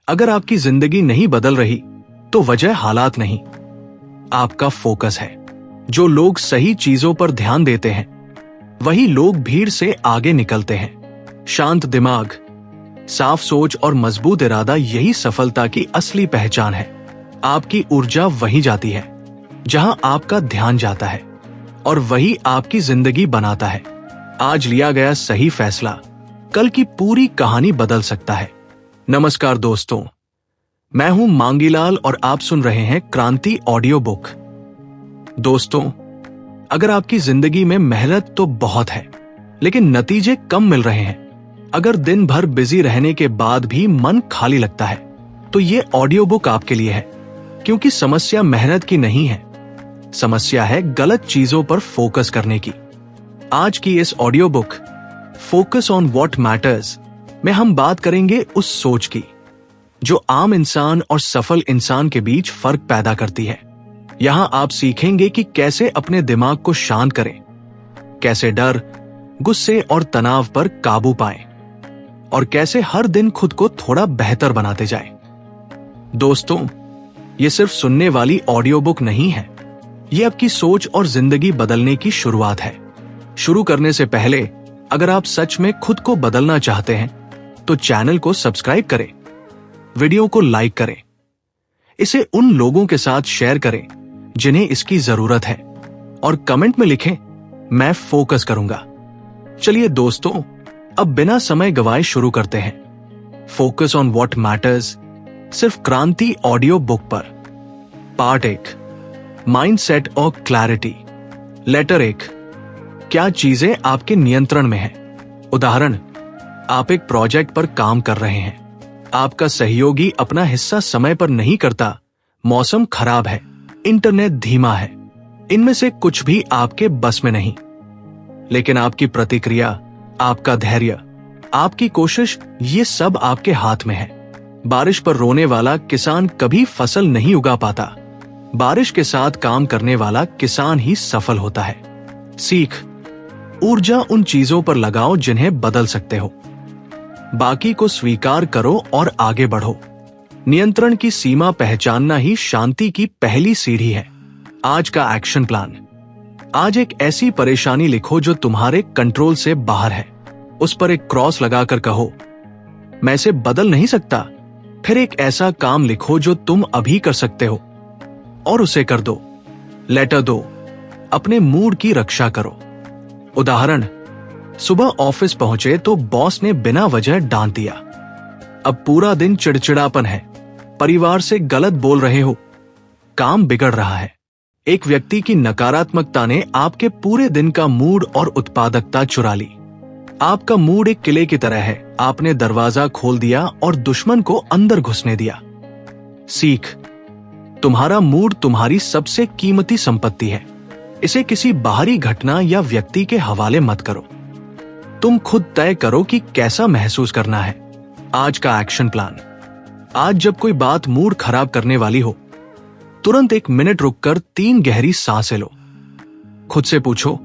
अगर आपकी जिंदगी नहीं बदल रही तो वजह हालात नहीं, आपका फोकस है। जो लोग सही चीजों पर ध्यान देते हैं वही लोग भीड़ से आगे निकलते हैं। शांत दिमाग, साफ सोच और मजबूत इरादा यही सफलता की असली पहचान है। आपकी ऊर्जा वहीं जाती है जहां आपका ध्यान जाता है और वही आपकी जिंदगी बनाता है। आज लिया गया सही फैसला कल की पूरी कहानी बदल सकता है। नमस्कार दोस्तों, मैं हूं मांगीलाल और आप सुन रहे हैं क्रांति ऑडियो बुक। दोस्तों, अगर आपकी जिंदगी में मेहनत तो बहुत है लेकिन नतीजे कम मिल रहे हैं, अगर दिन भर बिजी रहने के बाद भी मन खाली लगता है, तो ये ऑडियो बुक आपके लिए है। क्योंकि समस्या मेहनत की नहीं है, समस्या है गलत चीजों पर फोकस करने की। आज की इस audio book focus on what matters में हम बात करेंगे उस सोच की जो आम इंसान और सफल इंसान के बीच फर्क पैदा करती है। यहां आप सीखेंगे कि कैसे अपने दिमाग को शांत करें, कैसे डर, गुस्से और तनाव पर काबू पाएं और कैसे हर दिन खुद को थोड़ा बेहतर बनाते जाएं। दोस्तों, ये सिर्फ सुनने वाली ऑडियो बुक नहीं है, ये आपकी सोच और जिंदगी बदलने की शुरुआत है। शुरू करने से पहले अगर आप सच में खुद को बदलना चाहते हैं तो चैनल को सब्सक्राइब करें, वीडियो को लाइक करें, इसे उन लोगों के साथ शेयर करें जिन्हें इसकी जरूरत है और कमेंट में लिखें, मैं फोकस करूंगा। चलिए दोस्तों, अब बिना समय गवाए शुरू करते हैं। फोकस ऑन व्हाट मैटर्स, सिर्फ क्रांति ऑडियो बुक पर। पार्ट 1, माइंडसेट और क्लैरिटी। लेटर 1, क्या चीजें आपके नियंत्रण में हैं? उदाहरण, आप एक प्रोजेक्ट पर काम कर रहे हैं, आपका सहयोगी अपना हिस्सा समय पर नहीं करता, मौसम खराब है, इंटरनेट धीमा है। इनमें से कुछ भी आपके बस में नहीं, लेकिन आपकी प्रतिक्रिया, आपका धैर्य, आपकी कोशिश, ये सब आपके हाथ में है। बारिश पर रोने वाला किसान कभी फसल नहीं उगा पाता, बारिश के साथ काम करने वाला किसान ही सफल होता है। सीख, ऊर्जा उन चीजों पर लगाओ जिन्हें बदल सकते हो, बाकी को स्वीकार करो और आगे बढ़ो। नियंत्रण की सीमा पहचानना ही शांति की पहली सीढ़ी है। आज का एक्शन प्लान। आज एक ऐसी परेशानी लिखो जो तुम्हारे कंट्रोल से बाहर है। उस पर एक क्रॉस लगाकर कहो, मैं इसे बदल नहीं सकता। फिर एक ऐसा काम लिखो जो तुम अभी कर सकते हो और उसे कर दो। लेटर दो, अपने मूड की रक्षा करो। उदाहरण, सुबह ऑफिस पहुंचे तो बॉस ने बिना वजह डांट दिया। अब पूरा दिन चिड़चिड़ापन है, परिवार से गलत बोल रहे हो, काम बिगड़ रहा है। एक व्यक्ति की नकारात्मकता ने आपके पूरे दिन का मूड और उत्पादकता चुरा ली। आपका मूड एक किले की तरह है, आपने दरवाजा खोल दिया और दुश्मन को अंदर घुसने दिया। सीख, तुम्हारा मूड तुम्हारी सबसे कीमती संपत्ति है, इसे किसी बाहरी घटना या व्यक्ति के हवाले मत करो। तुम खुद तय करो कि कैसा महसूस करना है। आज का एक्शन प्लान। आज जब कोई बात मूड खराब करने वाली हो, तुरंत 1 मिनट रुककर 3 गहरी सांसें लो। खुद से पूछो,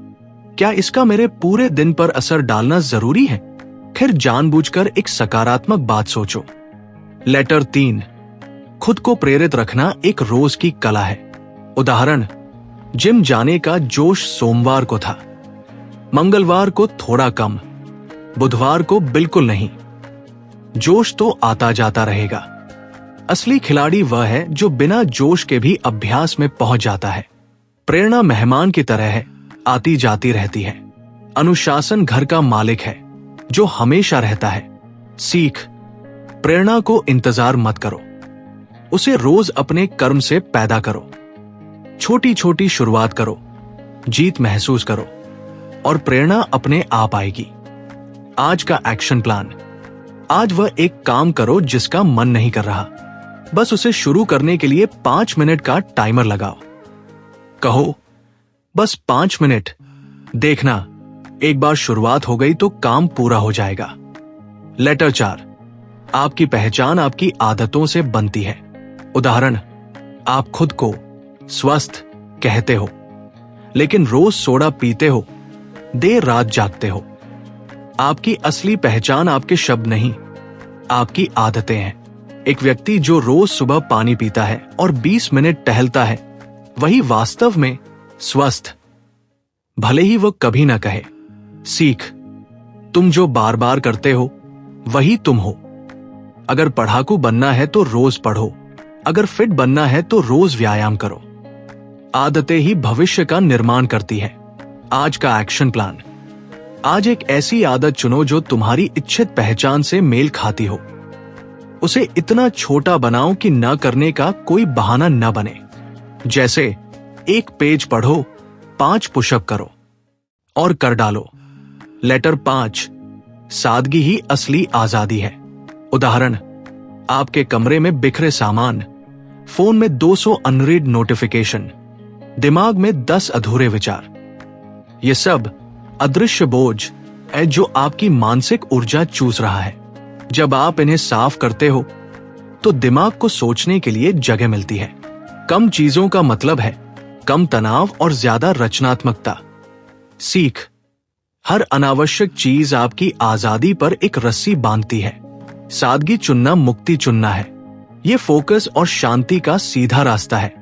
क्या इसका मेरे पूरे दिन पर असर डालना जरूरी है? फिर जानबूझकर एक सकारात्मक बात सोचो। लेटर 3, खुद को प्रेरित रखना एक रोज की कला है। उदाहरण, जिम जाने का जोश सोमवार को था, मंगलवार को थोड़ा कम, बुधवार को बिल्कुल नहीं। जोश तो आता जाता रहेगा। असली खिलाड़ी वह है जो बिना जोश के भी अभ्यास में पहुंच जाता है। प्रेरणा मेहमान की तरह है, आती जाती रहती है। अनुशासन घर का मालिक है जो हमेशा रहता है। सीख, प्रेरणा को इंतजार मत करो, उसे रोज अपने कर्म से पैदा करो। छोटी छोटी शुरुआत करो, जीत महसूस करो और प्रेरणा अपने आप आएगी। आज का एक्शन प्लान। आज वह एक काम करो जिसका मन नहीं कर रहा, बस उसे शुरू करने के लिए 5 मिनट का टाइमर लगाओ। कहो, बस 5 मिनट, देखना एक बार शुरुआत हो गई तो काम पूरा हो जाएगा। लेटर 4, आपकी पहचान आपकी आदतों से बनती है। उदाहरण, आप खुद को स्वस्थ कहते हो लेकिन रोज सोडा पीते हो, देर रात जागते हो। आपकी असली पहचान आपके शब्द नहीं, आपकी आदतें हैं। एक व्यक्ति जो रोज सुबह पानी पीता है और 20 मिनट टहलता है, वही वास्तव में स्वस्थ, भले ही वह कभी ना कहे। सीख, तुम जो बार बार करते हो वही तुम हो। अगर पढ़ाकू बनना है तो रोज पढ़ो, अगर फिट बनना है तो रोज व्यायाम करो। आदतें ही भविष्य का निर्माण करती है। आज का एक्शन प्लान। आज एक ऐसी आदत चुनो जो तुम्हारी इच्छित पहचान से मेल खाती हो। उसे इतना छोटा बनाओ कि न करने का कोई बहाना न बने। जैसे 1 पेज पढ़ो, 5 पुशअप करो और कर डालो। लेटर 5, सादगी ही असली आजादी है। उदाहरण, आपके कमरे में बिखरे सामान, फोन में 200 अनरीड नोटिफिकेशन, दिमाग में 10 अधूरे विचार। ये सब अदृश्य बोझ है जो आपकी मानसिक ऊर्जा चूस रहा है। जब आप इन्हें साफ करते हो तो दिमाग को सोचने के लिए जगह मिलती है। कम चीजों का मतलब है कम तनाव और ज्यादा रचनात्मकता। सीख, हर अनावश्यक चीज आपकी आजादी पर एक रस्सी बांधती है। सादगी चुनना मुक्ति चुनना है। ये फोकस और शांति का सीधा रास्ता है।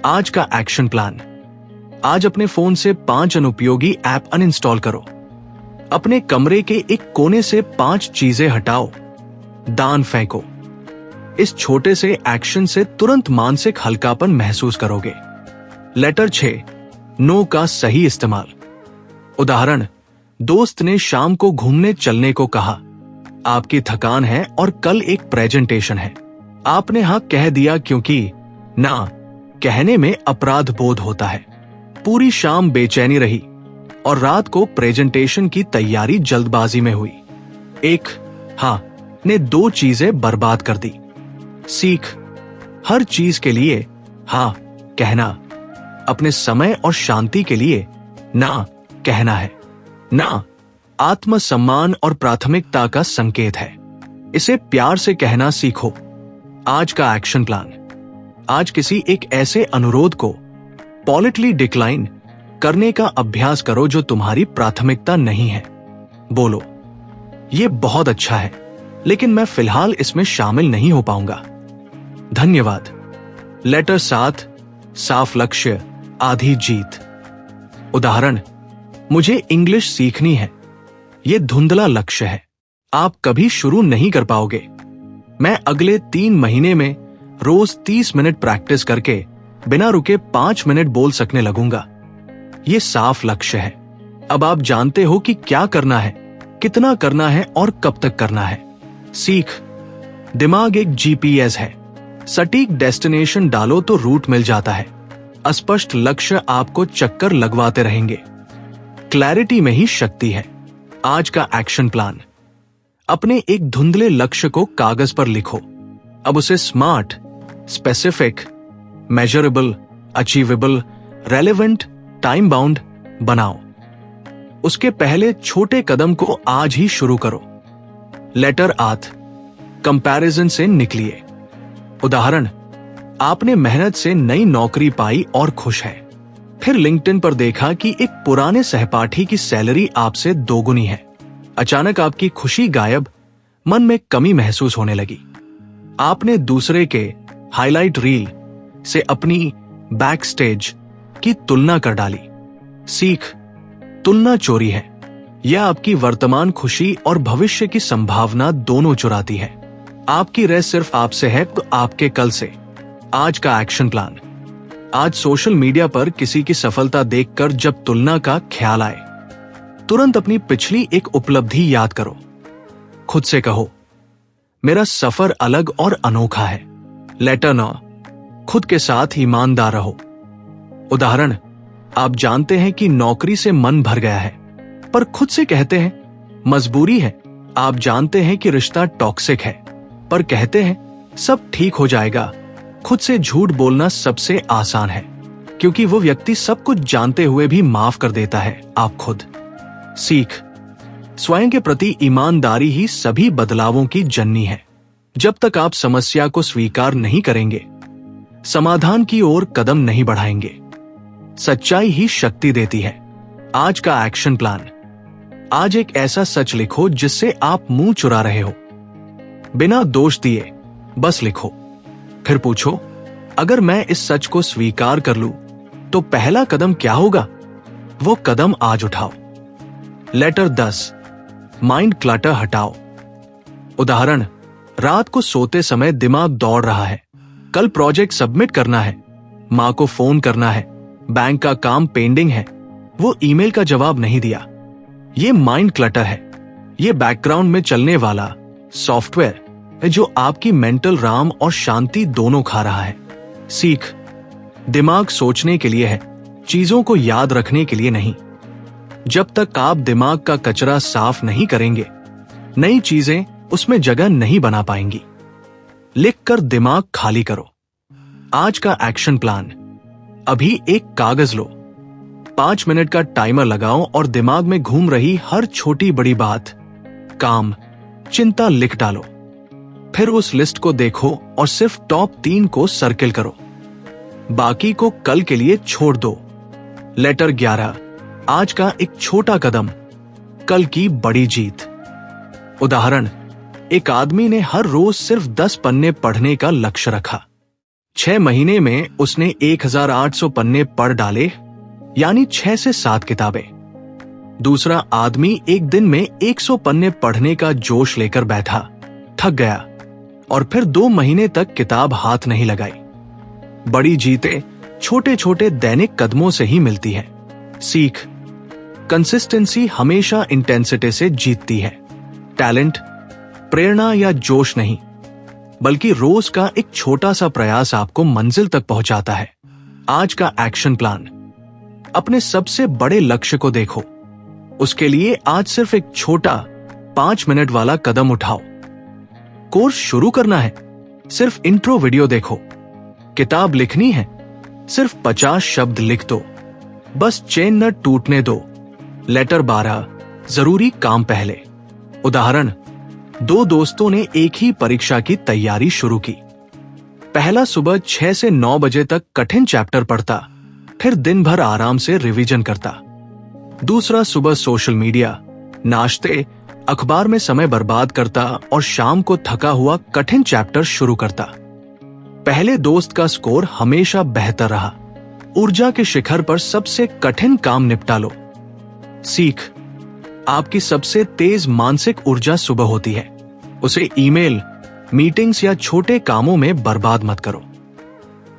आज का एक्शन प्लान। आज अपने फोन से 5 अनुपयोगी ऐप अनइंस्टॉल करो। अपने कमरे के एक कोने से 5 चीजें हटाओ, दान फेंको। इस छोटे से एक्शन से तुरंत मानसिक हल्कापन महसूस करोगे। लेटर 6, नो का सही इस्तेमाल। उदाहरण, दोस्त ने शाम को घूमने चलने को कहा। आपकी थकान है और कल एक प्रेजेंटेशन है। आपने हाँ कह दिया क्योंकि ना कहने में अपराध बोध होता है। पूरी शाम बेचैनी रही और रात को प्रेजेंटेशन की तैयारी जल्दबाजी में हुई। एक हाँ ने 2 चीजें बर्बाद कर दी। सीख, हर चीज के लिए हाँ कहना अपने समय और शांति के लिए ना कहना है। ना आत्मसम्मान और प्राथमिकता का संकेत है। इसे प्यार से कहना सीखो। आज का एक्शन प्लान। आज किसी एक ऐसे अनुरोध को पॉलिटली डिक्लाइन करने का अभ्यास करो जो तुम्हारी प्राथमिकता नहीं है। बोलो, ये बहुत अच्छा है लेकिन मैं फिलहाल इसमें शामिल नहीं हो पाऊंगा। धन्यवाद। लेटर 7, साफ लक्ष्य आधी जीत। उदाहरण, मुझे इंग्लिश सीखनी है। ये धुंधला लक्ष्य है, आप कभी शुरू नहीं कर पाओगे। मैं अगले 3 महीने में रोज 30 मिनट प्रैक्टिस करके बिना रुके 5 मिनट बोल सकने लगूंगा। ये साफ लक्ष्य है। अब आप जानते हो कि क्या करना है, कितना करना है और कब तक करना है। सीख, दिमाग एक जीपीएस है। सटीक डेस्टिनेशन डालो तो रूट मिल जाता है। अस्पष्ट लक्ष्य आपको चक्कर लगवाते रहेंगे। क्लैरिटी में ही शक्ति है। आज का एक्शन प्लान। अपने एक धुंधले लक्ष्य को कागज पर लिखो। अब उसे smart, specific, measurable, achievable, relevant, time bound बनाओ। उसके पहले छोटे कदम को आज ही शुरू करो। लेटर 8, कंपैरिजन से निकलिए। उदाहरण, आपने मेहनत से नई नौकरी पाई और खुश है। फिर लिंक्डइन पर देखा कि एक पुराने सहपाठी की सैलरी आपसे 2 गुनी है। अचानक आपकी खुशी गायब, मन में कमी महसूस होने लगी। आपने दूसरे के हाईलाइट रील से अपनी बैक स्टेज की तुलना कर डाली। सीख, तुलना चोरी है। यह आपकी वर्तमान खुशी और भविष्य की संभावना दोनों चुराती है। आपकी रेस सिर्फ आपसे है तो आपके कल से। आज का एक्शन प्लान। आज सोशल मीडिया पर किसी की सफलता देखकर जब तुलना का ख्याल आए, तुरंत अपनी पिछली एक उपलब्धि याद करो। खुद से कहो, मेरा सफर अलग और अनोखा है। लेटर 9, खुद के साथ ईमानदार रहो। उदाहरण, आप जानते हैं कि नौकरी से मन भर गया है, पर खुद से कहते हैं मजबूरी है। आप जानते हैं कि रिश्ता टॉक्सिक है, पर कहते हैं सब ठीक हो जाएगा। खुद से झूठ बोलना सबसे आसान है, क्योंकि वो व्यक्ति सब कुछ जानते हुए भी माफ कर देता है, आप खुद। सीख, स्वयं के प्रति ईमानदारी ही सभी बदलावों की जननी है। जब तक आप समस्या को स्वीकार नहीं करेंगे, समाधान की ओर कदम नहीं बढ़ाएंगे। सच्चाई ही शक्ति देती है। आज का एक्शन प्लान। आज एक ऐसा सच लिखो जिससे आप मुंह चुरा रहे हो। बिना दोष दिए बस लिखो, फिर पूछो, अगर मैं इस सच को स्वीकार कर लूं तो पहला कदम क्या होगा? वो कदम आज उठाओ। लेटर 10, माइंड क्लटर हटाओ। उदाहरण, रात को सोते समय दिमाग दौड़ रहा है, कल प्रोजेक्ट सबमिट करना है, मां को फोन करना है, बैंक का काम पेंडिंग है, वो ईमेल का जवाब नहीं दिया। ये माइंड क्लटर है। ये बैकग्राउंड में चलने वाला सॉफ्टवेयर है जो आपकी मेंटल राम और शांति दोनों खा रहा है। सीख, दिमाग सोचने के लिए है, चीजों को याद रखने के लिए नहीं। जब तक आप दिमाग का कचरा साफ नहीं करेंगे, नई चीजें उसमें जगह नहीं बना पाएंगी। लिखकर दिमाग खाली करो। आज का एक्शन प्लान, अभी एक कागज लो, 5 मिनट का टाइमर लगाओ और दिमाग में घूम रही हर छोटी बड़ी बात, काम, चिंता लिख डालो। फिर उस लिस्ट को देखो और सिर्फ टॉप 3 को सर्किल करो, बाकी को कल के लिए छोड़ दो। लेटर 11, आज का एक छोटा कदम, कल की बड़ी जीत। उदाहरण, एक आदमी ने हर रोज सिर्फ 10 पन्ने पढ़ने का लक्ष्य रखा। 6 महीने में उसने 1800 पन्ने पढ़ डाले, यानी 6 से 7 किताबें। दूसरा आदमी एक दिन में 100 पन्ने पढ़ने का जोश लेकर बैठा, थक गया और फिर 2 महीने तक किताब हाथ नहीं लगाई। बड़ी जीतें छोटे छोटे दैनिक कदमों से ही मिलती है। सीख, कंसिस्टेंसी हमेशा इंटेंसिटी से जीतती है। टैलेंट, प्रेरणा या जोश नहीं, बल्कि रोज का एक छोटा सा प्रयास आपको मंजिल तक पहुंचाता है। आज का एक्शन प्लान, अपने सबसे बड़े लक्ष्य को देखो, उसके लिए आज सिर्फ एक छोटा 5 मिनट वाला कदम उठाओ। कोर्स शुरू करना है, सिर्फ इंट्रो वीडियो देखो। किताब लिखनी है, सिर्फ 50 शब्द लिख दो, बस चेन न टूटने दो। लेटर 12, जरूरी काम पहले। उदाहरण, 2 दोस्तों ने एक ही परीक्षा की तैयारी शुरू की। पहला सुबह 6 से 9 बजे तक कठिन चैप्टर पढ़ता, फिर दिन भर आराम से रिवीजन करता। दूसरा सुबह सोशल मीडिया, नाश्ते, अखबार में समय बर्बाद करता और शाम को थका हुआ कठिन चैप्टर शुरू करता। पहले दोस्त का स्कोर हमेशा बेहतर रहा। ऊर्जा के शिखर पर सबसे कठिन काम निपटा लो। सीख, आपकी सबसे तेज मानसिक ऊर्जा सुबह होती है। उसे ईमेल, मीटिंग्स या छोटे कामों में बर्बाद मत करो।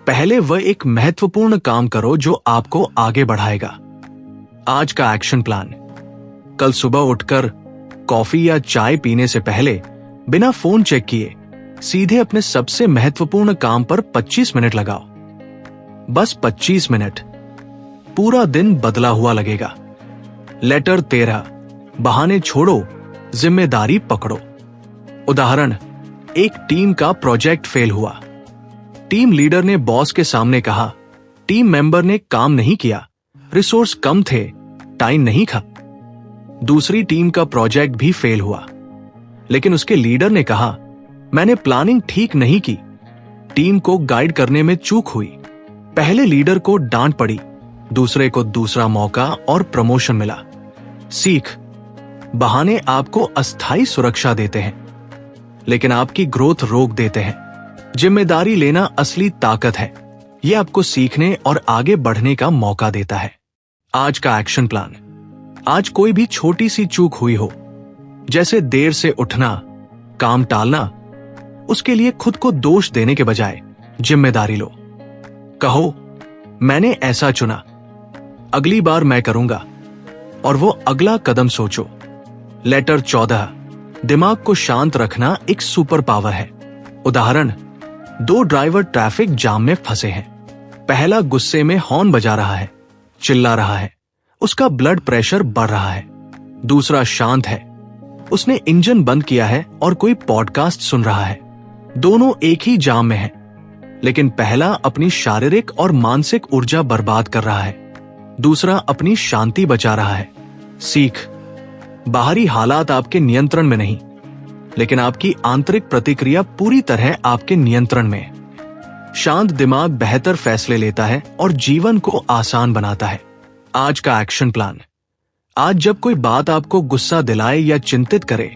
पहले वह एक महत्वपूर्ण काम करो जो आपको आगे बढ़ाएगा। आज का एक्शन प्लान, कल सुबह उठकर कॉफी या चाय पीने से पहले बिना फोन चेक किए सीधे अपने सबसे महत्वपूर्ण काम पर 25 मिनट लगाओ। बस 25 मिनट, पूरा दिन बदला हुआ लगेगा। लेटर 13, बहाने छोड़ो, जिम्मेदारी पकड़ो। उदाहरण, एक टीम का प्रोजेक्ट फेल हुआ। टीम लीडर ने बॉस के सामने कहा, टीम मेंबर ने काम नहीं किया, रिसोर्स कम थे, टाइम नहीं था। दूसरी टीम का प्रोजेक्ट भी फेल हुआ, लेकिन उसके लीडर ने कहा, मैंने प्लानिंग ठीक नहीं की, टीम को गाइड करने में चूक हुई। पहले लीडर को डांट पड़ी, दूसरे को दूसरा मौका और प्रमोशन मिला। सीख, बहाने आपको अस्थायी सुरक्षा देते हैं, लेकिन आपकी ग्रोथ रोक देते हैं। जिम्मेदारी लेना असली ताकत है। यह आपको सीखने और आगे बढ़ने का मौका देता है। आज का एक्शन प्लान, आज कोई भी छोटी सी चूक हुई हो, जैसे देर से उठना, काम टालना, उसके लिए खुद को दोष देने के बजाय जिम्मेदारी लो। कहो, मैंने ऐसा चुना, अगली बार मैं करूंगा, और वो अगला कदम सोचो। लेटर 14, दिमाग को शांत रखना एक सुपर पावर है। उदाहरण, 2 ड्राइवर ट्रैफिक जाम में फंसे हैं। पहला गुस्से में हॉर्न बजा रहा है, चिल्ला रहा है, उसका ब्लड प्रेशर बढ़ रहा है। दूसरा शांत है, उसने इंजन बंद किया है और कोई पॉडकास्ट सुन रहा है। दोनों एक ही जाम में हैं, लेकिन पहला अपनी शारीरिक और मानसिक ऊर्जा बर्बाद कर रहा है, दूसरा अपनी शांति बचा रहा है। सीख, बाहरी हालात आपके नियंत्रण में नहीं, लेकिन आपकी आंतरिक प्रतिक्रिया पूरी तरह आपके नियंत्रण में है। शांत दिमाग बेहतर फैसले लेता है और जीवन को आसान बनाता है। आज का एक्शन प्लान, आज जब कोई बात आपको गुस्सा दिलाए या चिंतित करे,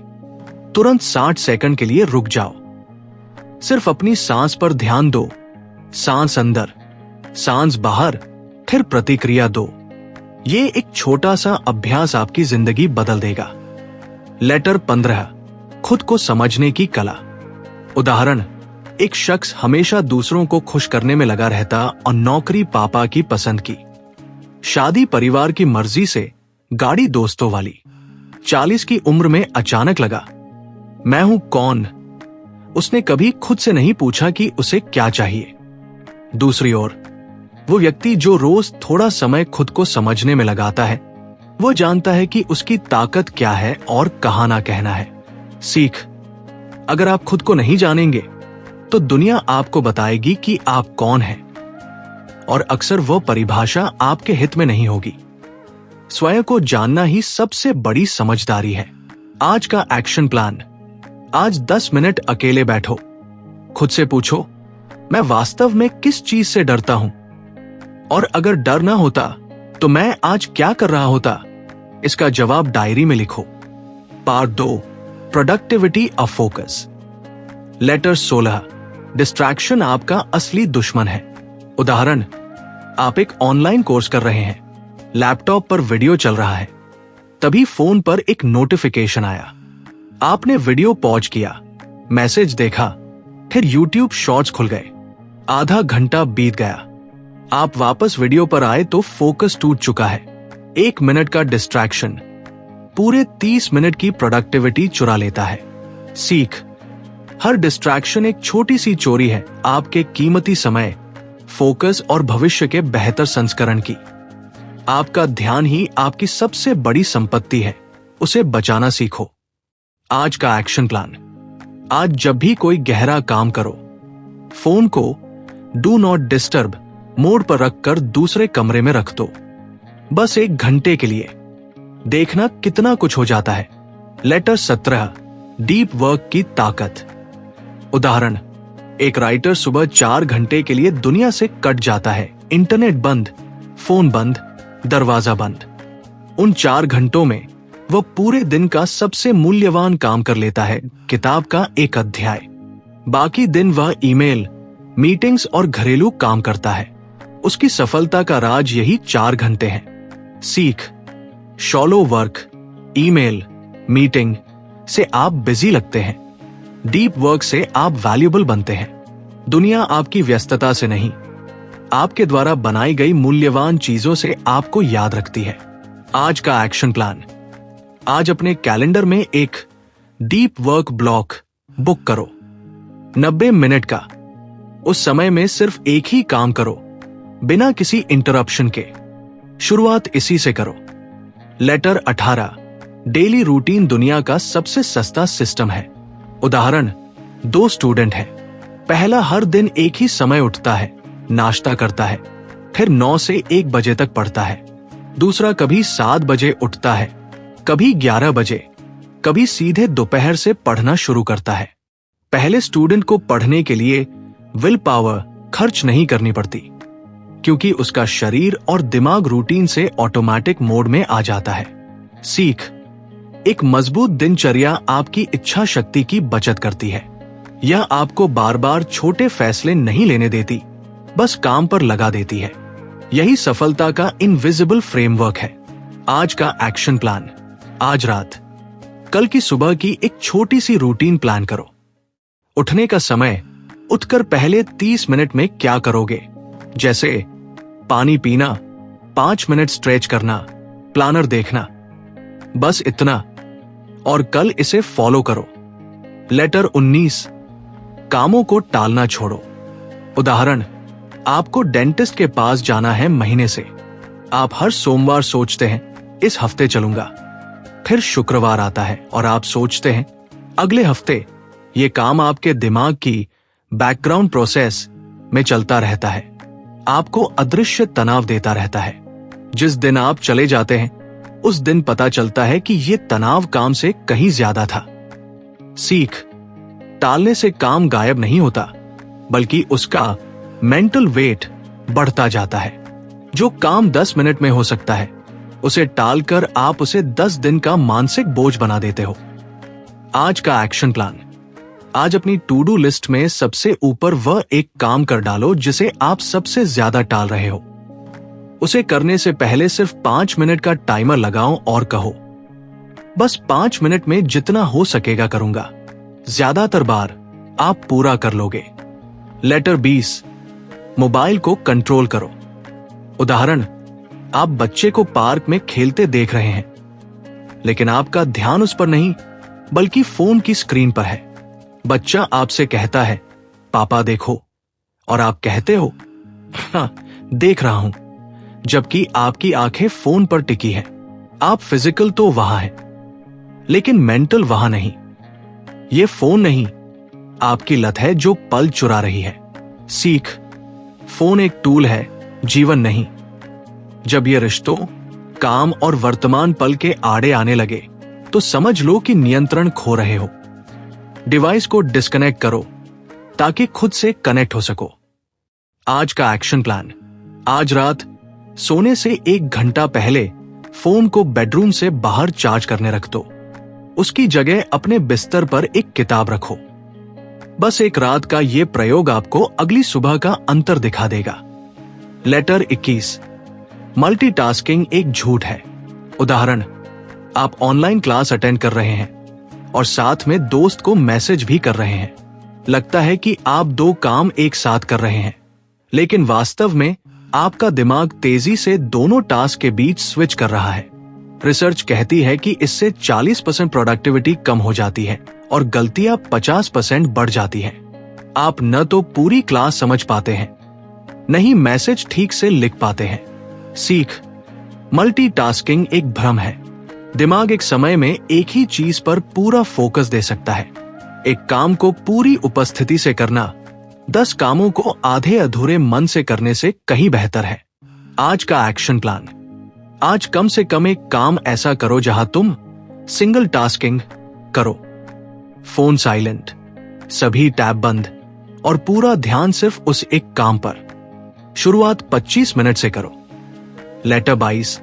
तुरंत 60 सेकंड के लिए रुक जाओ। सिर्फ अपनी सांस पर ध्यान दो। सांस अंदर, सांस बाहर, फिर प्रतिक्रिया दो। ये एक छोटा सा अभ्यास आपकी जिंदगी बदल देगा। लेटर 15, खुद को समझने की कला। उदाहरण, एक शख्स हमेशा दूसरों को खुश करने में लगा रहता और नौकरी पापा की पसंद की, शादी परिवार की मर्जी से, गाड़ी दोस्तों वाली। 40 की उम्र में अचानक लगा, मैं हूं कौन? उसने कभी खुद से नहीं पूछा कि उसे क्या चाहिए। दूसरी ओर, वो व्यक्ति जो रोज थोड़ा समय खुद को समझने में लगाता है, वो जानता है कि उसकी ताकत क्या है और कहां ना कहना है। सीख, अगर आप खुद को नहीं जानेंगे तो दुनिया आपको बताएगी कि आप कौन हैं, और अक्सर वो परिभाषा आपके हित में नहीं होगी। स्वयं को जानना ही सबसे बड़ी समझदारी है। आज का एक्शन प्लान। आज 10 मिनट अकेले बैठो, खुद से पूछो, मैं वास्तव में किस चीज से डरता हूं, और अगर डर ना होता तो मैं आज क्या कर रहा होता? इसका जवाब डायरी में लिखो। Part 2, productivity of focus. Letter 16, distraction आपका असली दुश्मन है। उदाहरण, आप एक ऑनलाइन कोर्स कर रहे हैं, लैपटॉप पर वीडियो चल रहा है, तभी फोन पर एक नोटिफिकेशन आया। आपने वीडियो पॉज किया, मैसेज देखा, फिर YouTube शॉर्ट्स खुल गए। आधा घंटा बीत गया। आप वापस वीडियो पर आए तो फोकस टूट चुका है। 1 मिनट का डिस्ट्रैक्शन पूरे 30 मिनट की प्रोडक्टिविटी चुरा लेता है। सीख, हर डिस्ट्रैक्शन एक छोटी सी चोरी है आपके कीमती समय, फोकस और भविष्य के बेहतर संस्करण की। आपका ध्यान ही आपकी सबसे बड़ी संपत्ति है, उसे बचाना सीखो। आज का एक्शन प्लान। आज जब भी कोई गहरा काम करो, फोन को डू नॉट डिस्टर्ब मोड पर रखकर दूसरे कमरे में रख दो। बस 1 घंटे के लिए। देखना कितना कुछ हो जाता है। लेटर 17, डीप वर्क की ताकत। उदाहरण, एक राइटर सुबह 4 घंटे के लिए दुनिया से कट जाता है। इंटरनेट बंद, फोन बंद, दरवाजा बंद। उन 4 घंटों में वह पूरे दिन का सबसे मूल्यवान काम कर लेता है, किताब का एक अध्याय। बाकी दिन वह ईमेल, मीटिंग्स और घरेलू काम करता है। उसकी सफलता का राज यही 4 घंटे हैं। सीख, शॉलो वर्क, ईमेल, मीटिंग से आप बिजी लगते हैं, डीप वर्क से आप वैल्यूएबल बनते हैं। दुनिया आपकी व्यस्तता से नहीं, आपके द्वारा बनाई गई मूल्यवान चीजों से आपको याद रखती है। आज का एक्शन प्लान। आज अपने कैलेंडर में एक डीप वर्क ब्लॉक बुक करो, 90 मिनट का। उस समय में सिर्फ एक ही काम करो, बिना किसी इंटरप्शन के। शुरुआत इसी से करो। लेटर 18, डेली रूटीन दुनिया का सबसे सस्ता सिस्टम है। उदाहरण, 2 स्टूडेंट हैं। पहला हर दिन एक ही समय उठता है, नाश्ता करता है, फिर 9 से 1 बजे तक पढ़ता है। दूसरा कभी 7 बजे उठता है, कभी 11 बजे, कभी सीधे दोपहर से पढ़ना शुरू करता है। पहले स्टूडेंट को पढ़ने के लिए विल पावर खर्च नहीं करनी पड़ती, क्योंकि उसका शरीर और दिमाग रूटीन से ऑटोमेटिक मोड में आ जाता है। सीख, एक मजबूत दिनचर्या आपकी इच्छा शक्ति की बचत करती है। यह आपको बार बार छोटे फैसले नहीं लेने देती, बस काम पर लगा देती है। यही सफलता का इनविजिबल फ्रेमवर्क है। आज का एक्शन प्लान। आज रात, कल की सुबह की एक छोटी सी रूटीन प्लान करो। उठने का समय, उठकर पहले 30 मिनट में क्या करोगे? जैसे पानी पीना, 5 मिनट स्ट्रेच करना, प्लानर देखना, बस इतना। और कल इसे फॉलो करो। लेटर 19, कामों को टालना छोड़ो। उदाहरण, आपको डेंटिस्ट के पास जाना है महीने से। आप हर सोमवार सोचते हैं इस हफ्ते चलूंगा, फिर शुक्रवार आता है और आप सोचते हैं अगले हफ्ते। ये काम आपके दिमाग की बैकग्राउंड प्रोसेस में चलता रहता है, आपको अदृश्य तनाव देता रहता है। जिस दिन आप चले जाते हैं उस दिन पता चलता है कि ये तनाव काम से कहीं ज्यादा था। सीख, टालने से काम गायब नहीं होता, बल्कि उसका मेंटल वेट बढ़ता जाता है। जो काम 10 मिनट में हो सकता है, उसे टालकर आप उसे 10 दिन का मानसिक बोझ बना देते हो। आज का एक्शन प्लान। आज अपनी टू डू लिस्ट में सबसे ऊपर वह एक काम कर डालो जिसे आप सबसे ज्यादा टाल रहे हो। उसे करने से पहले सिर्फ 5 मिनट का टाइमर लगाओ और कहो, बस 5 मिनट में जितना हो सकेगा करूंगा। ज्यादातर बार आप पूरा कर लोगे। लेटर 20, मोबाइल को कंट्रोल करो। उदाहरण, आप बच्चे को पार्क में खेलते देख रहे हैं, लेकिन आपका ध्यान उस पर नहीं बल्कि फोन की स्क्रीन पर है। बच्चा आपसे कहता है, पापा देखो, और आप कहते हो, हाँ देख रहा हूं, जबकि आपकी आंखें फोन पर टिकी है। आप फिजिकल तो वहां है, लेकिन मेंटल वहां नहीं। ये फोन नहीं, आपकी लत है जो पल चुरा रही है। सीख, फोन एक टूल है, जीवन नहीं। जब ये रिश्तों, काम और वर्तमान पल के आड़े आने लगे तो समझ लो कि नियंत्रण खो रहे हो। डिवाइस को डिस्कनेक्ट करो ताकि खुद से कनेक्ट हो सको। आज का एक्शन प्लान, आज रात सोने से 1 घंटा पहले फोन को बेडरूम से बाहर चार्ज करने रख दो। उसकी जगह अपने बिस्तर पर एक किताब रखो। बस एक रात का ये प्रयोग आपको अगली सुबह का अंतर दिखा देगा। लेटर 21, मल्टीटास्किंग एक झूठ है। उदाहरण, आप ऑनलाइन क्लास अटेंड कर रहे हैं और साथ में दोस्त को मैसेज भी कर रहे हैं। लगता है कि आप 2 काम एक साथ कर रहे हैं, लेकिन वास्तव में आपका दिमाग तेजी से दोनों टास्क के बीच स्विच कर रहा है। रिसर्च कहती है कि इससे 40% प्रोडक्टिविटी कम हो जाती है और गलतियां 50% बढ़ जाती हैं। आप न तो पूरी क्लास समझ पाते हैं, न ही मैसेज ठीक से लिख पाते हैं। सीख, मल्टीटास्किंग एक भ्रम है। दिमाग एक समय में एक ही चीज पर पूरा फोकस दे सकता है। एक काम को पूरी उपस्थिति से करना 10 कामों को आधे अधूरे मन से करने से कहीं बेहतर है। आज का एक्शन प्लान, आज कम से कम एक काम ऐसा करो जहां तुम सिंगल टास्किंग करो। फोन साइलेंट, सभी टैब बंद और पूरा ध्यान सिर्फ उस एक काम पर। शुरुआत 25 मिनट से करो। लेटर 22,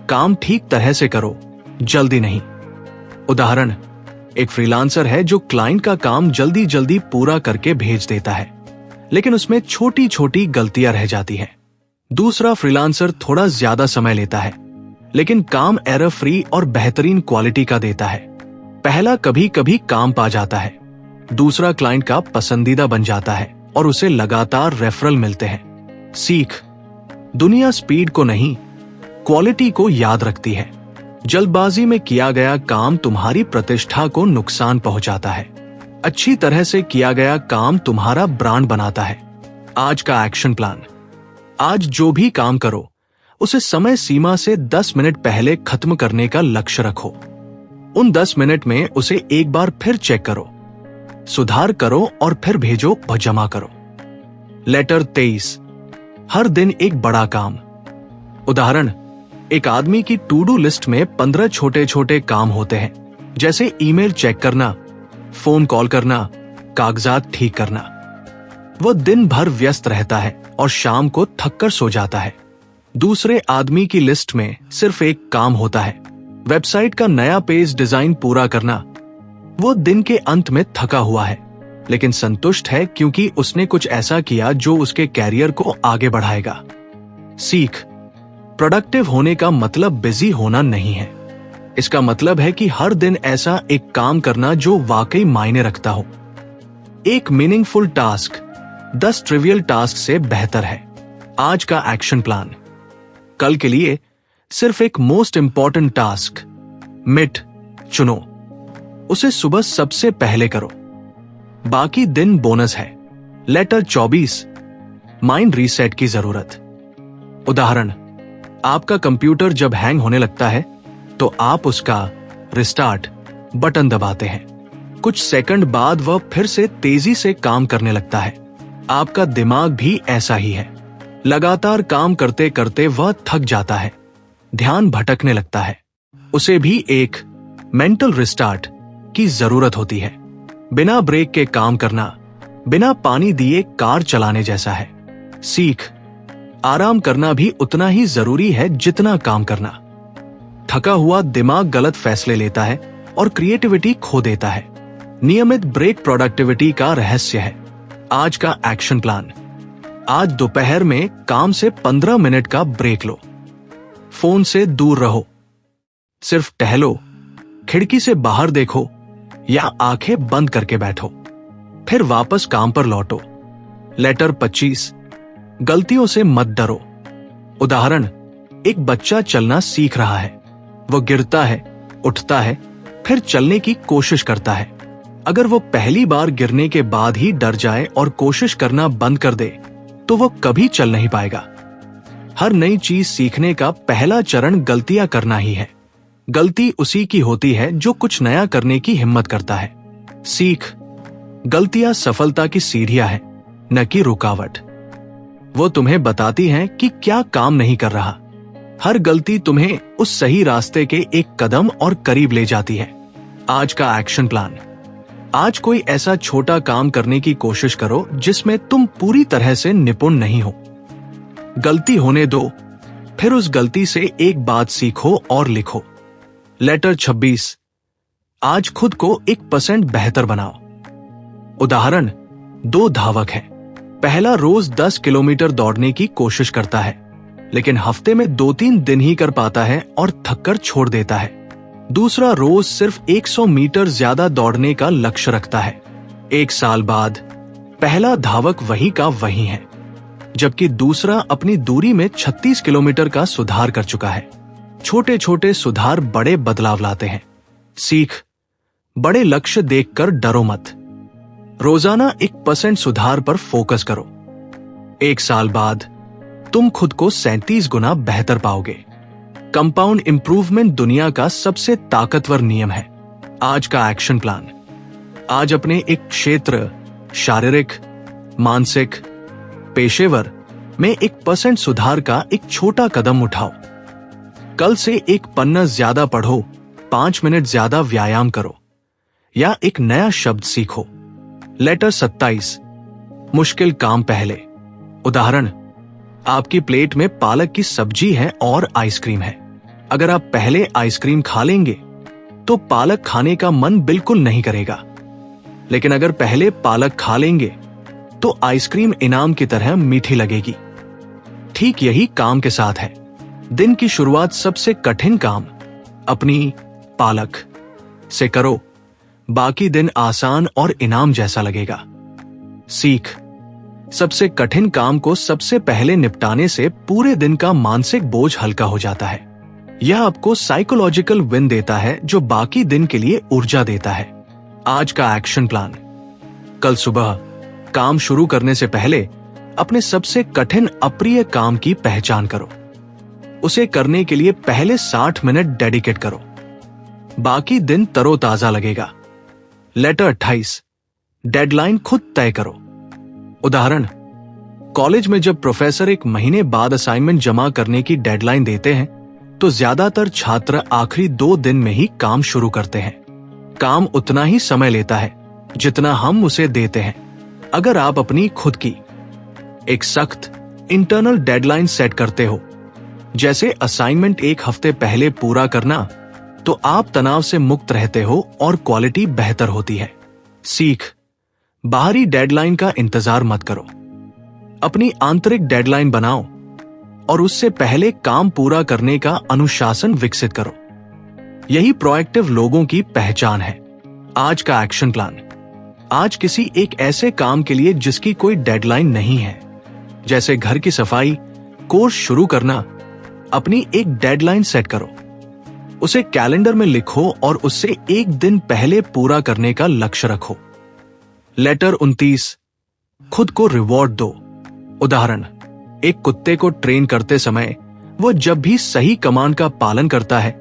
काम ठीक तरह से करो, जल्दी नहीं। उदाहरण, एक फ्रीलांसर है जो क्लाइंट का काम जल्दी जल्दी पूरा करके भेज देता है, लेकिन उसमें छोटी छोटी गलतियां रह जाती हैं। दूसरा फ्रीलांसर थोड़ा ज्यादा समय लेता है, लेकिन काम एरर फ्री और बेहतरीन क्वालिटी का देता है। पहला कभी कभी काम पा जाता है, दूसरा क्लाइंट का पसंदीदा बन जाता है और उसे लगातार रेफरल मिलते हैं। सीख, दुनिया स्पीड को नहीं, क्वालिटी को याद रखती है। जल्दबाजी में किया गया काम तुम्हारी प्रतिष्ठा को नुकसान पहुंचाता है। अच्छी तरह से किया गया काम तुम्हारा ब्रांड बनाता है। आज का एक्शन प्लान, आज जो भी काम करो उसे समय सीमा से 10 मिनट पहले खत्म करने का लक्ष्य रखो। उन 10 मिनट में उसे एक बार फिर चेक करो, सुधार करो और फिर भेजो व जमा करो। लेटर 23, हर दिन एक बड़ा काम। उदाहरण, एक आदमी की टू डू लिस्ट में 15 छोटे छोटे काम होते हैं, जैसे ईमेल चेक करना, फोन कॉल करना, कागजात ठीक करना। वो दिन भर व्यस्त रहता है और शाम को थककर सो जाता है। दूसरे आदमी की लिस्ट में सिर्फ एक काम होता है, वेबसाइट का नया पेज डिजाइन पूरा करना। वो दिन के अंत में थका हुआ है, लेकिन संतुष्ट है क्योंकि उसने कुछ ऐसा किया जो उसके कैरियर को आगे बढ़ाएगा। सीख, प्रोडक्टिव होने का मतलब बिजी होना नहीं है। इसका मतलब है कि हर दिन ऐसा एक काम करना जो वाकई मायने रखता हो। एक मीनिंगफुल टास्क 10 ट्रिवियल टास्क से बेहतर है। आज का एक्शन प्लान, कल के लिए सिर्फ एक मोस्ट इंपॉर्टेंट टास्क मिट चुनो, उसे सुबह सबसे पहले करो, बाकी दिन बोनस है। लेटर 24, माइंड रीसेट की जरूरत। उदाहरण, आपका कंप्यूटर जब हैंग होने लगता है तो आप उसका रिस्टार्ट बटन दबाते हैं। कुछ सेकंड बाद वह फिर से तेजी से काम करने लगता है। आपका दिमाग भी ऐसा ही है, लगातार काम करते करते वह थक जाता है, ध्यान भटकने लगता है। उसे भी एक मेंटल रिस्टार्ट की जरूरत होती है। बिना ब्रेक के काम करना बिना पानी दिए कार चलाने जैसा है। सीख, आराम करना भी उतना ही जरूरी है जितना काम करना। थका हुआ दिमाग गलत फैसले लेता है और क्रिएटिविटी खो देता है। नियमित ब्रेक प्रोडक्टिविटी का रहस्य है। आज का एक्शन प्लान। आज दोपहर में काम से 15 मिनट का ब्रेक लो। फोन से दूर रहो, सिर्फ टहलो, खिड़की से बाहर देखो या आंखें बंद करके बैठो, फिर वापस काम पर लौटो। लेटर 25, गलतियों से मत डरो। उदाहरण, एक बच्चा चलना सीख रहा है। वो गिरता है, उठता है, फिर चलने की कोशिश करता है। अगर वो पहली बार गिरने के बाद ही डर जाए और कोशिश करना बंद कर दे तो वो कभी चल नहीं पाएगा। हर नई चीज सीखने का पहला चरण गलतियां करना ही है। गलती उसी की होती है जो कुछ नया करने की हिम्मत करता है। सीख, गलतियां सफलता की सीढ़ियां हैं, न कि रुकावट। वो तुम्हें बताती हैं कि क्या काम नहीं कर रहा। हर गलती तुम्हें उस सही रास्ते के एक कदम और करीब ले जाती है। आज का एक्शन प्लान। आज कोई ऐसा छोटा काम करने की कोशिश करो जिसमें तुम पूरी तरह से निपुण नहीं हो। गलती होने दो, फिर उस गलती से एक बात सीखो और लिखो। लेटर 26, आज खुद को 1% बेहतर बनाओ। उदाहरण, 2 धावक हैं। पहला रोज 10 किलोमीटर दौड़ने की कोशिश करता है, लेकिन हफ्ते में 2-3 दिन ही कर पाता है और थककर छोड़ देता है। दूसरा रोज सिर्फ 100 मीटर ज्यादा दौड़ने का लक्ष्य रखता है। 1 साल बाद पहला धावक वही का वही है, जबकि दूसरा अपनी दूरी में 36 किलोमीटर का सुधार कर चुका है। छोटे छोटे सुधार बड़े बदलाव लाते हैं। सीख, बड़े लक्ष्य देखकर डरो मत। रोजाना 1% सुधार पर फोकस करो। 1 साल बाद तुम खुद को 37 गुना बेहतर पाओगे। कंपाउंड इंप्रूवमेंट दुनिया का सबसे ताकतवर नियम है। आज का एक्शन प्लान। आज अपने एक क्षेत्र, शारीरिक, मानसिक, पेशेवर में 1% सुधार का एक छोटा कदम उठाओ। कल से 1 पन्ना ज्यादा पढ़ो, 5 मिनट ज्यादा व्यायाम करो या एक नया शब्द सीखो। लेटर 27, मुश्किल काम पहले। उदाहरण, आपकी प्लेट में पालक की सब्जी है और आइसक्रीम है। अगर आप पहले आइसक्रीम खा लेंगे तो पालक खाने का मन बिल्कुल नहीं करेगा, लेकिन अगर पहले पालक खा लेंगे तो आइसक्रीम इनाम की तरह मीठी लगेगी। ठीक यही काम के साथ है। दिन की शुरुआत सबसे कठिन काम, अपनी पालक से करो, बाकी दिन आसान और इनाम जैसा लगेगा। सीख, सबसे कठिन काम को सबसे पहले निपटाने से पूरे दिन का मानसिक बोझ हल्का हो जाता है। यह आपको साइकोलॉजिकल विन देता है जो बाकी दिन के लिए ऊर्जा देता है। आज का एक्शन प्लान। कल सुबह काम शुरू करने से पहले अपने सबसे कठिन अप्रिय काम की पहचान करो। उसे करने के लिए पहले 60 मिनट डेडिकेट करो, बाकी दिन तरोताजा लगेगा। लेटर 28, डेडलाइन खुद तय करो। उदाहरण, कॉलेज में जब प्रोफेसर 1 महीने बाद असाइनमेंट जमा करने की डेडलाइन देते हैं तो ज्यादातर छात्र आखिरी 2 दिन में ही काम शुरू करते हैं। काम उतना ही समय लेता है जितना हम उसे देते हैं। अगर आप अपनी खुद की एक सख्त इंटरनल डेडलाइन सेट करते हो, जैसे असाइनमेंट 1 हफ्ते पहले पूरा करना, तो आप तनाव से मुक्त रहते हो और क्वालिटी बेहतर होती है। सीख, बाहरी डेडलाइन का इंतजार मत करो, अपनी आंतरिक डेडलाइन बनाओ और उससे पहले काम पूरा करने का अनुशासन विकसित करो। यही प्रोएक्टिव लोगों की पहचान है। आज का एक्शन प्लान। आज किसी एक ऐसे काम के लिए जिसकी कोई डेडलाइन नहीं है, जैसे घर की सफाई, कोर्स शुरू करना, अपनी एक डेडलाइन सेट करो। उसे कैलेंडर में लिखो और उससे 1 दिन पहले पूरा करने का लक्ष्य रखो। लेटर 29, खुद को रिवॉर्ड दो। उदाहरण, एक कुत्ते को ट्रेन करते समय वो जब भी सही कमांड का पालन करता है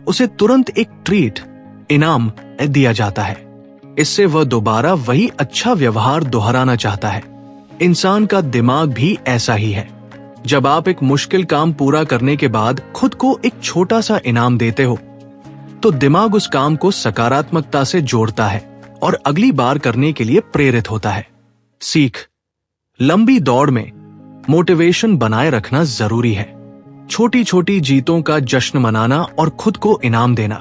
उसे तुरंत एक ट्रीट, इनाम दिया जाता है। इससे वह दोबारा वही अच्छा व्यवहार दोहराना चाहता है। इंसान का दिमाग भी ऐसा ही है। जब आप एक मुश्किल काम पूरा करने के बाद खुद को एक छोटा सा इनाम देते हो तो दिमाग उस काम को सकारात्मकता से जोड़ता है और अगली बार करने के लिए प्रेरित होता है। सीख, लंबी दौड़ में मोटिवेशन बनाए रखना जरूरी है। छोटी छोटी जीतों का जश्न मनाना और खुद को इनाम देना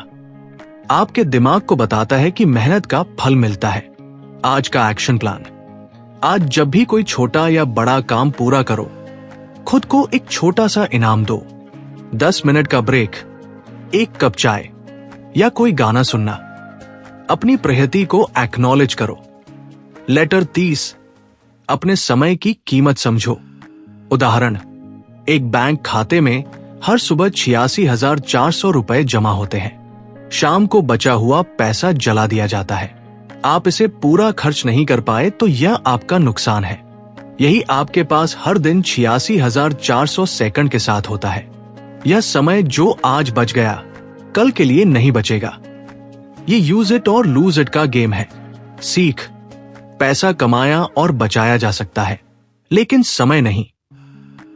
आपके दिमाग को बताता है कि मेहनत का फल मिलता है। आज का एक्शन प्लान। आज जब भी कोई छोटा या बड़ा काम पूरा करो, खुद को एक छोटा सा इनाम दो। 10 मिनट का ब्रेक, एक कप चाय या कोई गाना सुनना। अपनी प्रगति को एक्नॉलेज करो। लेटर 30, अपने समय की कीमत समझो। उदाहरण, एक बैंक खाते में हर सुबह 86,400 रुपए जमा होते हैं। शाम को बचा हुआ पैसा जला दिया जाता है। आप इसे पूरा खर्च नहीं कर पाए तो यह आपका नुकसान है। यही आपके पास हर दिन 86,400 सेकंड के साथ होता है। यह समय जो आज बच गया, कल के लिए नहीं बचेगा। ये यूज इट और लूज इट का गेम है। सीख, पैसा कमाया और बचाया जा सकता है, लेकिन समय नहीं।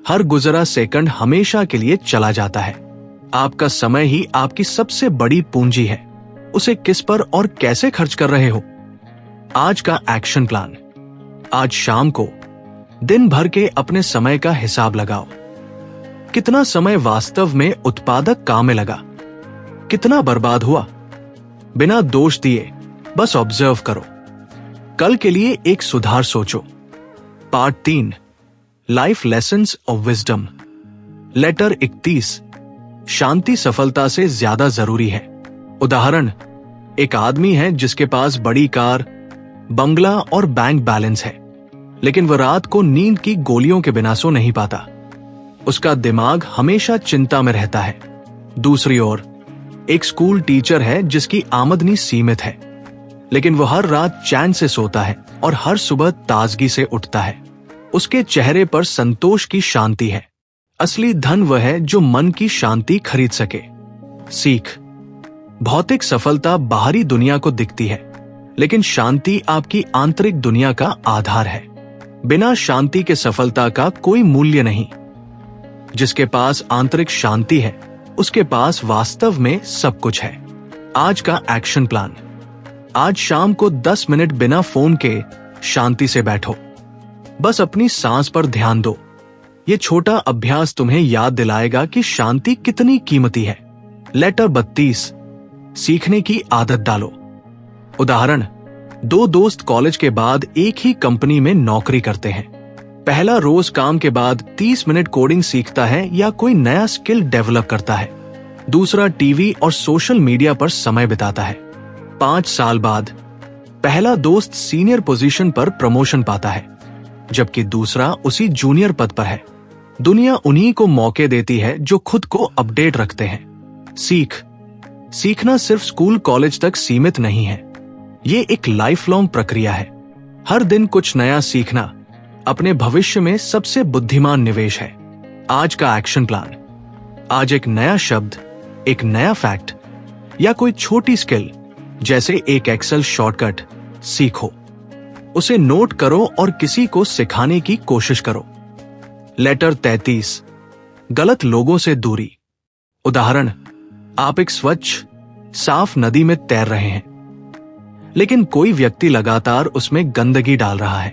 हर गुजरा सेकंड हमेशा के लिए चला जाता है। आपका समय ही आपकी सबसे बड़ी पूंजी है। उसे किस पर और कैसे खर्च कर रहे हो? आज का एक्शन प्लान। आज शाम को दिन भर के अपने समय का हिसाब लगाओ। कितना समय वास्तव में उत्पादक काम में लगा, कितना बर्बाद हुआ? बिना दोष दिए बस ऑब्जर्व करो। कल के लिए एक सुधार सोचो। Part 3, life lessons of wisdom. Letter 31, शांति सफलता से ज्यादा जरूरी है। उदाहरण, एक आदमी है जिसके पास बड़ी कार, बंगला और बैंक बैलेंस है, लेकिन वह रात को नींद की गोलियों के बिना सो नहीं पाता। उसका दिमाग हमेशा चिंता में रहता है। दूसरी ओर, एक स्कूल टीचर है जिसकी आमदनी सीमित है, लेकिन वह हर रात चैन से सोता है और हर सुबह ताजगी से उठता है। उसके चेहरे पर संतोष की शांति है। असली धन वह है जो मन की शांति खरीद सके। सीख, भौतिक सफलता बाहरी दुनिया को दिखती है, लेकिन शांति आपकी आंतरिक दुनिया का आधार है। बिना शांति के सफलता का कोई मूल्य नहीं। जिसके पास आंतरिक शांति है, उसके पास वास्तव में सब कुछ है। आज का एक्शन प्लान। आज शाम को 10 मिनट बिना फोन के शांति से बैठो। बस अपनी सांस पर ध्यान दो। ये छोटा अभ्यास तुम्हें याद दिलाएगा कि शांति कितनी कीमती है। लेटर 32, सीखने की आदत डालो। उदाहरण, 2 दोस्त कॉलेज के बाद एक ही कंपनी में नौकरी करते हैं। पहला रोज काम के बाद 30 मिनट कोडिंग सीखता है या कोई नया स्किल डेवलप करता है। दूसरा टीवी और सोशल मीडिया पर समय बिताता है। 5 साल बाद पहला दोस्त सीनियर पोजीशन पर प्रमोशन पाता है, जबकि दूसरा उसी जूनियर पद पर है। दुनिया उन्हीं को मौके देती है जो खुद को अपडेट रखते हैं। सीखना सिर्फ स्कूल कॉलेज तक सीमित नहीं है। ये एक लाइफ लॉन्ग प्रक्रिया है। हर दिन कुछ नया सीखना अपने भविष्य में सबसे बुद्धिमान निवेश है। आज का एक्शन प्लान। आज एक नया शब्द, एक नया फैक्ट या कोई छोटी स्किल, जैसे एक एक्सेल शॉर्टकट सीखो। उसे नोट करो और किसी को सिखाने की कोशिश करो। लेटर 33, गलत लोगों से दूरी। उदाहरण, आप एक स्वच्छ साफ नदी में तैर रहे हैं, लेकिन कोई व्यक्ति लगातार उसमें गंदगी डाल रहा है।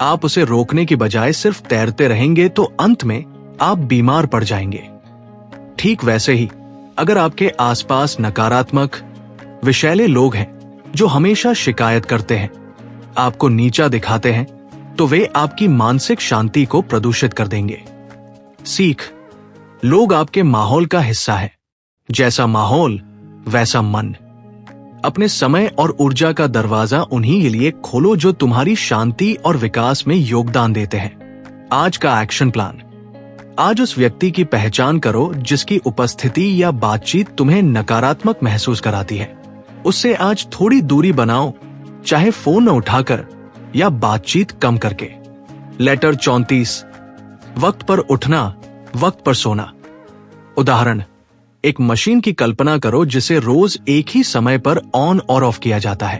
आप उसे रोकने की बजाय सिर्फ तैरते रहेंगे तो अंत में आप बीमार पड़ जाएंगे। ठीक वैसे ही, अगर आपके आसपास नकारात्मक, विषैले लोग हैं जो हमेशा शिकायत करते हैं, आपको नीचा दिखाते हैं, तो वे आपकी मानसिक शांति को प्रदूषित कर देंगे। सीख, लोग आपके माहौल का हिस्सा है। जैसा माहौल वैसा मन। अपने समय और ऊर्जा का दरवाजा उन्हीं के लिए खोलो जो तुम्हारी शांति और विकास में योगदान देते हैं। आज का एक्शन प्लान। आज उस व्यक्ति की पहचान करो जिसकी उपस्थिति या बातचीत तुम्हें नकारात्मक महसूस कराती है। उससे आज थोड़ी दूरी बनाओ, चाहे फोन न उठाकर या बातचीत कम करके। लेटर 34, वक्त पर उठना, वक्त पर सोना। उदाहरण, एक मशीन की कल्पना करो जिसे रोज एक ही समय पर ऑन और ऑफ किया जाता है।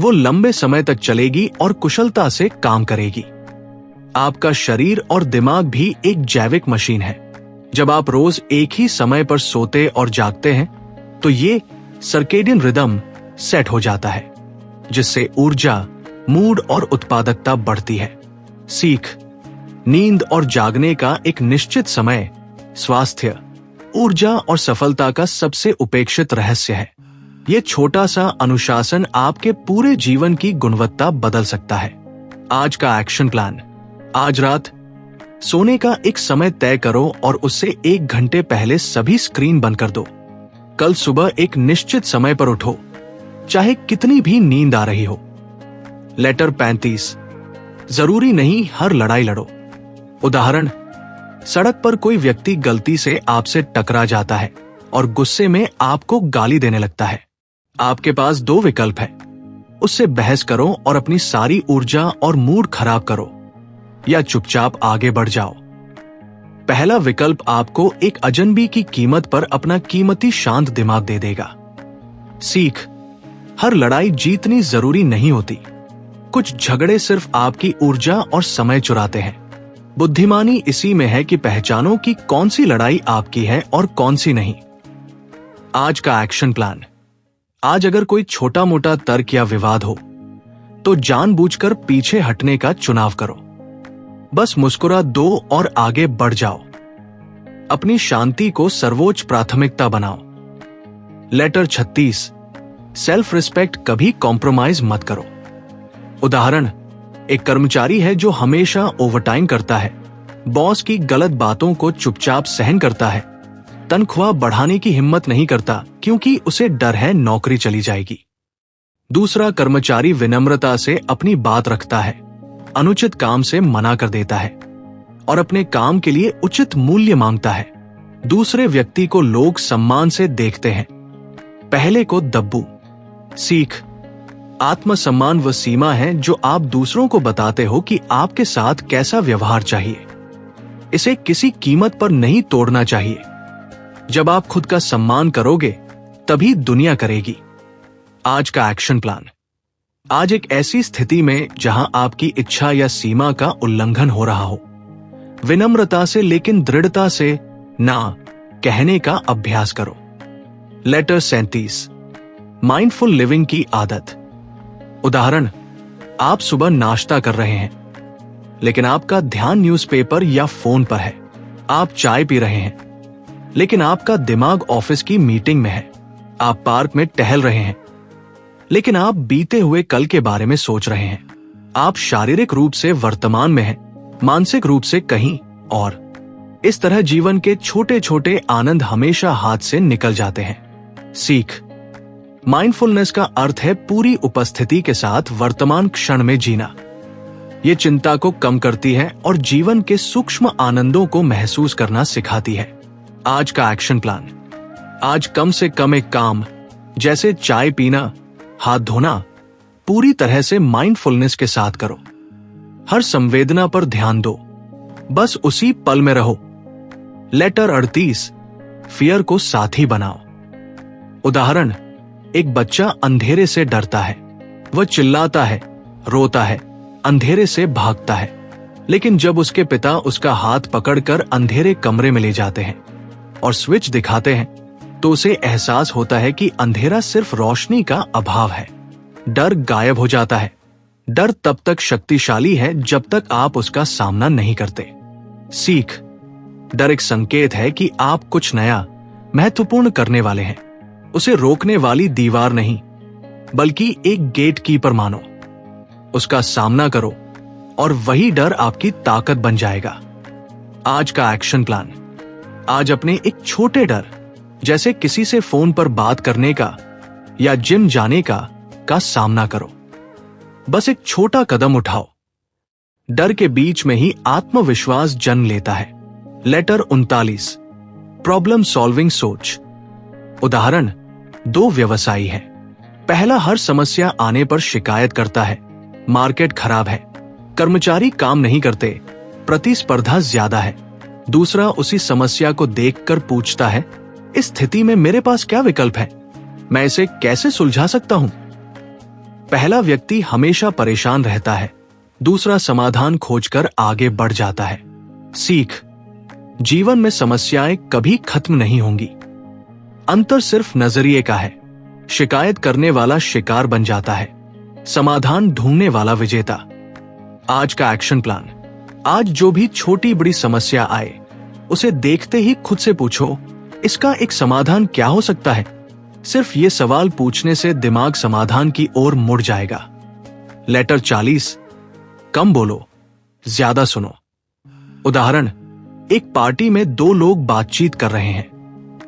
वो लंबे समय तक चलेगी और कुशलता से काम करेगी। आपका शरीर और दिमाग भी एक जैविक मशीन है। जब आप रोज एक ही समय पर सोते और जागते हैं, तो ये सर्केडियन रिदम सेट हो जाता है, जिससे ऊर्जा, मूड और उत्पादकता बढ़ती है। सीख, नींद और जागने का एक निश्चित समय स्वास्थ्य, ऊर्जा और सफलता का सबसे उपेक्षित रहस्य है। ये छोटा सा अनुशासन आपके पूरे जीवन की गुणवत्ता बदल सकता है। आज का एक्शन प्लान। आज रात सोने का एक समय तय करो और उससे 1 घंटे पहले सभी स्क्रीन बंद कर दो। कल सुबह एक निश्चित समय पर उठो, चाहे कितनी भी नींद आ रही हो। लेटर 35। जरूरी नहीं हर लड़ाई लड़ो। उदाहरण, सड़क पर कोई व्यक्ति गलती से आपसे टकरा जाता है और गुस्से में आपको गाली देने लगता है। आपके पास 2 विकल्प है, उससे बहस करो और अपनी सारी ऊर्जा और मूड खराब करो, या चुपचाप आगे बढ़ जाओ। पहला विकल्प आपको एक अजनबी की कीमत पर अपना कीमती शांत दिमाग दे देगा। सीख, हर लड़ाई जीतनी जरूरी नहीं होती। कुछ झगड़े सिर्फ आपकी ऊर्जा और समय चुराते हैं। बुद्धिमानी इसी में है कि पहचानो कि कौन सी लड़ाई आपकी है और कौन सी नहीं। आज का एक्शन प्लान। आज अगर कोई छोटा मोटा तर्क या विवाद हो तो जानबूझकर पीछे हटने का चुनाव करो। बस मुस्कुरा दो और आगे बढ़ जाओ। अपनी शांति को सर्वोच्च प्राथमिकता बनाओ। लेटर 36। सेल्फ रिस्पेक्ट कभी कॉम्प्रोमाइज मत करो। उदाहरण, एक कर्मचारी है जो हमेशा ओवरटाइम करता है, बॉस की गलत बातों को चुपचाप सहन करता है, तनख्वाह बढ़ाने की हिम्मत नहीं करता क्योंकि उसे डर है नौकरी चली जाएगी। दूसरा कर्मचारी विनम्रता से अपनी बात रखता है, अनुचित काम से मना कर देता है और अपने काम के लिए उचित मूल्य मांगता है। दूसरे व्यक्ति को लोग सम्मान से देखते हैं, पहले को दब्बू। सीख, आत्मसम्मान वह सीमा है जो आप दूसरों को बताते हो कि आपके साथ कैसा व्यवहार चाहिए। इसे किसी कीमत पर नहीं तोड़ना चाहिए। जब आप खुद का सम्मान करोगे तभी दुनिया करेगी। आज का एक्शन प्लान। आज एक ऐसी स्थिति में जहां आपकी इच्छा या सीमा का उल्लंघन हो रहा हो, विनम्रता से लेकिन दृढ़ता से ना कहने का अभ्यास करो। लेटर 37। माइंडफुल लिविंग की आदत। उदाहरण, आप सुबह नाश्ता कर रहे हैं लेकिन आपका ध्यान न्यूज़पेपर या फोन पर है। आप चाय पी रहे हैं लेकिन आपका दिमाग ऑफिस की मीटिंग में है। आप पार्क में टहल रहे हैं लेकिन आप बीते हुए कल के बारे में सोच रहे हैं। आप शारीरिक रूप से वर्तमान में हैं, मानसिक रूप से कहीं और। इस तरह जीवन के छोटे छोटे आनंद हमेशा हाथ से निकल जाते हैं। सीख, माइंडफुलनेस का अर्थ है पूरी उपस्थिति के साथ वर्तमान क्षण में जीना। ये चिंता को कम करती है और जीवन के सूक्ष्म आनंदों को महसूस करना सिखाती है। आज का एक्शन प्लान। आज कम से कम एक काम, जैसे चाय पीना, हाथ धोना, पूरी तरह से माइंडफुलनेस के साथ करो। हर संवेदना पर ध्यान दो, बस उसी पल में रहो। लेटर 38। फियर को साथी बनाओ। उदाहरण, एक बच्चा अंधेरे से डरता है। वह चिल्लाता है, रोता है, अंधेरे से भागता है, लेकिन जब उसके पिता उसका हाथ पकड़कर अंधेरे कमरे में ले जाते हैं और स्विच दिखाते हैं तो उसे एहसास होता है कि अंधेरा सिर्फ रोशनी का अभाव है। डर गायब हो जाता है। डर तब तक शक्तिशाली है जब तक आप उसका सामना नहीं करते। सीख, डर एक संकेत है कि आप कुछ नया, महत्वपूर्ण करने वाले हैं। उसे रोकने वाली दीवार नहीं, बल्कि एक गेटकीपर मानो। उसका सामना करो और वही डर आपकी ताकत बन जाएगा। आज का एक्शन प्लान। आज अपने एक छोटे डर, जैसे किसी से फोन पर बात करने का या जिम जाने का सामना करो। बस एक छोटा कदम उठाओ। डर के बीच में ही आत्मविश्वास जन्म लेता है। लेटर 39। प्रॉब्लम सॉल्विंग सोच। उदाहरण, 2 व्यवसायी हैं। पहला हर समस्या आने पर शिकायत करता है, मार्केट खराब है, कर्मचारी काम नहीं करते, प्रतिस्पर्धा ज्यादा है। दूसरा उसी समस्या को देखकर पूछता है, इस स्थिति में मेरे पास क्या विकल्प है, मैं इसे कैसे सुलझा सकता हूं? पहला व्यक्ति हमेशा परेशान रहता है, दूसरा समाधान खोजकर आगे बढ़ जाता है। सीख, जीवन में समस्याएं कभी खत्म नहीं होंगी। अंतर सिर्फ नजरिए का है। शिकायत करने वाला शिकार बन जाता है, समाधान ढूंढने वाला विजेता। आज का एक्शन प्लान। आज जो भी छोटी बड़ी समस्या आए, उसे देखते ही खुद से पूछो, इसका एक समाधान क्या हो सकता है? सिर्फ ये सवाल पूछने से दिमाग समाधान की ओर मुड़ जाएगा। लेटर 40, कम बोलो, ज्यादा सुनो। उदाहरण, एक पार्टी में दो लोग बातचीत कर रहे हैं।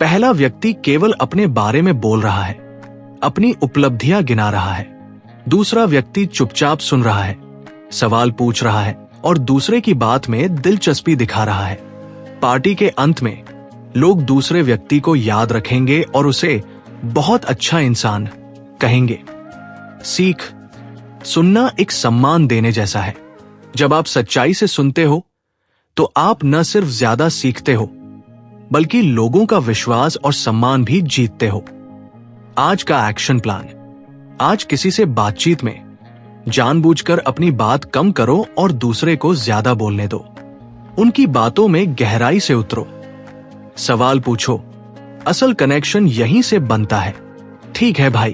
पहला व्यक्ति केवल अपने बारे में बोल रहा है, अपनी उपलब्धियां गिना रहा है। दूसरा व्यक्ति चुपचाप सुन रहा है, सवाल पूछ रहा है और दूसरे की बात में दिलचस्पी दिखा रहा है। पार्टी के अंत में लोग दूसरे व्यक्ति को याद रखेंगे और उसे बहुत अच्छा इंसान कहेंगे। सीख, सुनना एक सम्मान देने जैसा है। जब आप सच्चाई से सुनते हो तो आप न सिर्फ ज्यादा सीखते हो बल्कि लोगों का विश्वास और सम्मान भी जीतते हो। आज का एक्शन प्लान, आज किसी से बातचीत में जानबूझकर अपनी बात कम करो और दूसरे को ज्यादा बोलने दो। उनकी बातों में गहराई से उतरो, सवाल पूछो। असल कनेक्शन यहीं से बनता है। ठीक है भाई,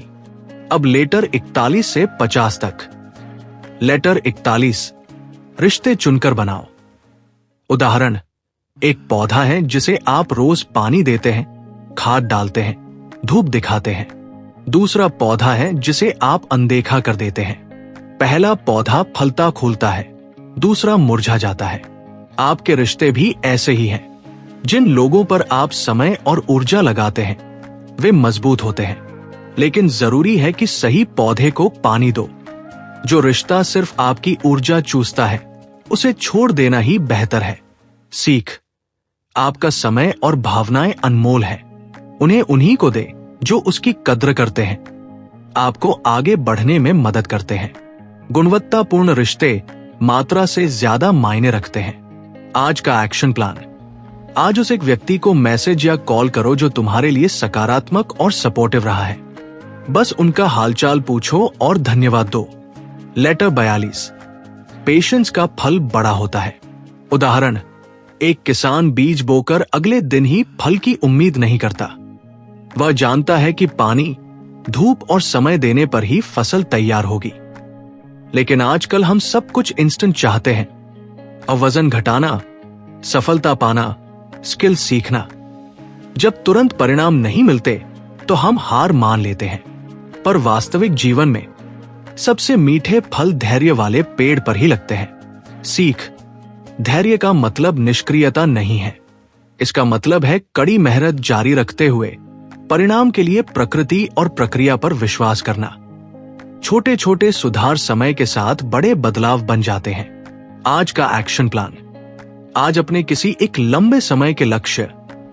अब लेटर 41 से 50 तक। लेटर 41, रिश्ते चुनकर बनाओ। उदाहरण, एक पौधा है जिसे आप रोज पानी देते हैं, खाद डालते हैं, धूप दिखाते हैं। दूसरा पौधा है जिसे आप अनदेखा कर देते हैं। पहला पौधा फलता फूलता है, दूसरा मुरझा जाता है। आपके रिश्ते भी ऐसे ही हैं। जिन लोगों पर आप समय और ऊर्जा लगाते हैं वे मजबूत होते हैं, लेकिन जरूरी है कि सही पौधे को पानी दो। जो रिश्ता सिर्फ आपकी ऊर्जा चूसता है उसे छोड़ देना ही बेहतर है। सीख, आपका समय और भावनाएं अनमोल है। उन्हें उन्हीं को दे जो उसकी कद्र करते हैं, आपको आगे बढ़ने में मदद करते हैं। गुणवत्तापूर्ण रिश्ते मात्रा से ज्यादा मायने रखते हैं। आज का एक्शन प्लान, आज उस एक व्यक्ति को मैसेज या कॉल करो जो तुम्हारे लिए सकारात्मक और सपोर्टिव रहा है। बस उनका हालचाल पूछो और धन्यवाद दो। लेटर 42, पेशेंस का फल बड़ा होता है। उदाहरण, एक किसान बीज बोकर अगले दिन ही फल की उम्मीद नहीं करता। वह जानता है कि पानी, धूप और समय देने पर ही फसल तैयार होगी। लेकिन आजकल हम सब कुछ इंस्टेंट चाहते हैं। और वजन घटाना, सफलता पाना, स्किल सीखना। जब तुरंत परिणाम नहीं मिलते तो हम हार मान लेते हैं, पर वास्तविक जीवन में सबसे मीठे फल धैर्य वाले पेड़ पर ही लगते हैं। सीख, धैर्य का मतलब निष्क्रियता नहीं है। इसका मतलब है कड़ी मेहनत जारी रखते हुए परिणाम के लिए प्रकृति और प्रक्रिया पर विश्वास करना। छोटे छोटे सुधार समय के साथ बड़े बदलाव बन जाते हैं। आज का एक्शन प्लान, आज अपने किसी एक लंबे समय के लक्ष्य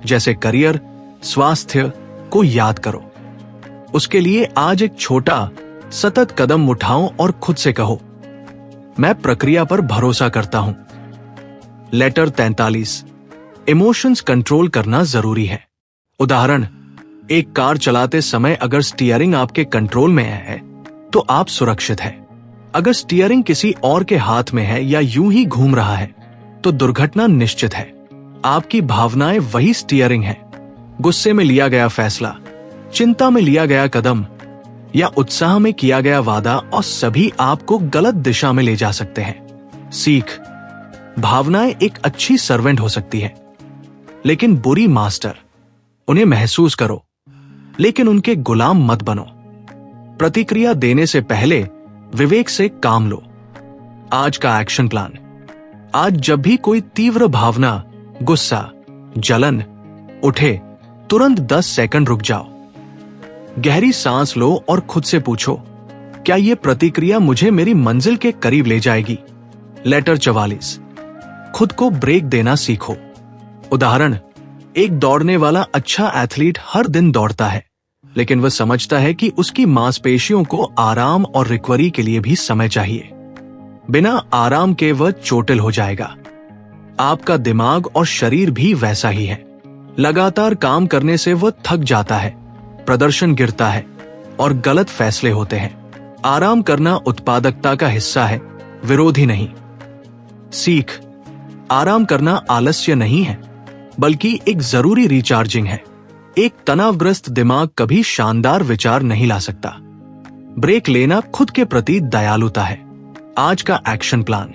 जैसे करियर, स्वास्थ्य को याद करो। उसके लिए आज एक छोटा सतत कदम उठाओ और खुद से कहो, मैं प्रक्रिया पर भरोसा करता हूं। लेटर 43, इमोशंस कंट्रोल करना जरूरी है। उदाहरण, एक कार चलाते समय अगर स्टीयरिंग आपके कंट्रोल में है तो आप सुरक्षित हैं। अगर स्टीयरिंग किसी और के हाथ में है या यूं ही घूम रहा है तो दुर्घटना निश्चित है। आपकी भावनाएं वही स्टीयरिंग है। गुस्से में लिया गया फैसला, चिंता में लिया गया कदम या उत्साह में किया गया वादा और सभी आपको गलत दिशा में ले जा सकते हैं। सीख, भावनाएं एक अच्छी सर्वेंट हो सकती है लेकिन बुरी मास्टर। उन्हें महसूस करो लेकिन उनके गुलाम मत बनो। प्रतिक्रिया देने से पहले विवेक से काम लो। आज का एक्शन प्लान, आज जब भी कोई तीव्र भावना, गुस्सा, जलन उठे तुरंत 10 सेकंड रुक जाओ, गहरी सांस लो और खुद से पूछो, क्या यह प्रतिक्रिया मुझे मेरी मंजिल के करीब ले जाएगी? लेटर 44, खुद को ब्रेक देना सीखो। उदाहरण, एक दौड़ने वाला अच्छा एथलीट हर दिन दौड़ता है लेकिन वह समझता है कि उसकी मांसपेशियों को आराम और रिकवरी के लिए भी समय चाहिए। बिना आराम के वह चोटिल हो जाएगा। आपका दिमाग और शरीर भी वैसा ही है। लगातार काम करने से वह थक जाता है, प्रदर्शन गिरता है और गलत फैसले होते हैं। आराम करना उत्पादकता का हिस्सा है, विरोधी नहीं। सीख, आराम करना आलस्य नहीं है बल्कि एक जरूरी रिचार्जिंग है। एक तनावग्रस्त दिमाग कभी शानदार विचार नहीं ला सकता। ब्रेक लेना खुद के प्रति दयालुता है। आज का एक्शन प्लान,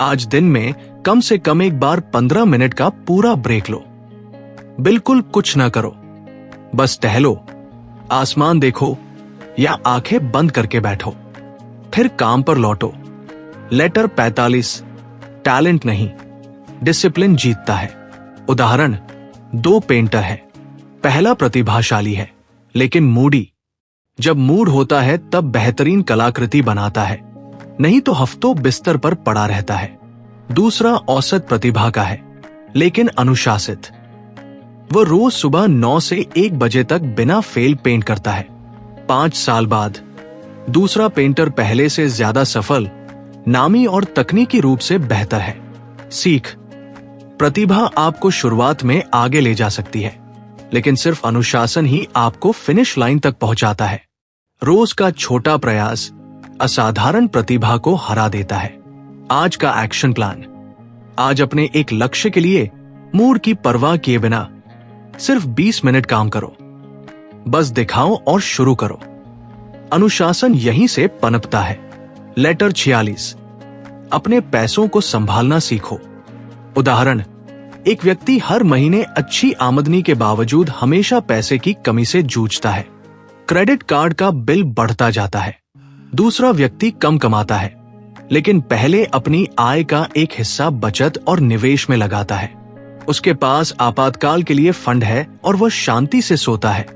आज दिन में कम से कम एक बार 15 मिनट का पूरा ब्रेक लो। बिल्कुल कुछ ना करो, बस टहलो, आसमान देखो या आंखें बंद करके बैठो, फिर काम पर लौटो। लेटर 45, टैलेंट नहीं, डिसिप्लिन जीतता है। उदाहरण, 2 पेंटर हैं। पहला प्रतिभाशाली है लेकिन मूडी। जब मूड होता है तब बेहतरीन कलाकृति बनाता है, नहीं तो हफ्तों बिस्तर पर पड़ा रहता है। दूसरा औसत प्रतिभा का है लेकिन अनुशासित। वो रोज सुबह 9 से 1 बजे तक बिना फेल पेंट करता है। 5 साल बाद दूसरा पेंटर पहले से ज्यादा सफल, नामी और तकनीकी रूप से बेहतर है। सीख, प्रतिभा आपको शुरुआत में आगे ले जा सकती है, लेकिन सिर्फ अनुशासन ही आपको फिनिश लाइन तक पहुंचाता है। रोज का छोटा प्रयास असाधारण प्रतिभा को हरा देता है। आज का एक्शन प्लान, आज अपने एक लक्ष्य के लिए मूड की परवाह किए बिना सिर्फ 20 मिनट काम करो। बस दिखाओ और शुरू करो। अनुशासन यहीं से पनपता है। लेटर 46, अपने पैसों को संभालना सीखो। उदाहरण, एक व्यक्ति हर महीने अच्छी आमदनी के बावजूद हमेशा पैसे की कमी से जूझता है। क्रेडिट कार्ड का बिल बढ़ता जाता है। दूसरा व्यक्ति कम कमाता है लेकिन पहले अपनी आय का एक हिस्सा बचत और निवेश में लगाता है। उसके पास आपातकाल के लिए फंड है और वह शांति से सोता है।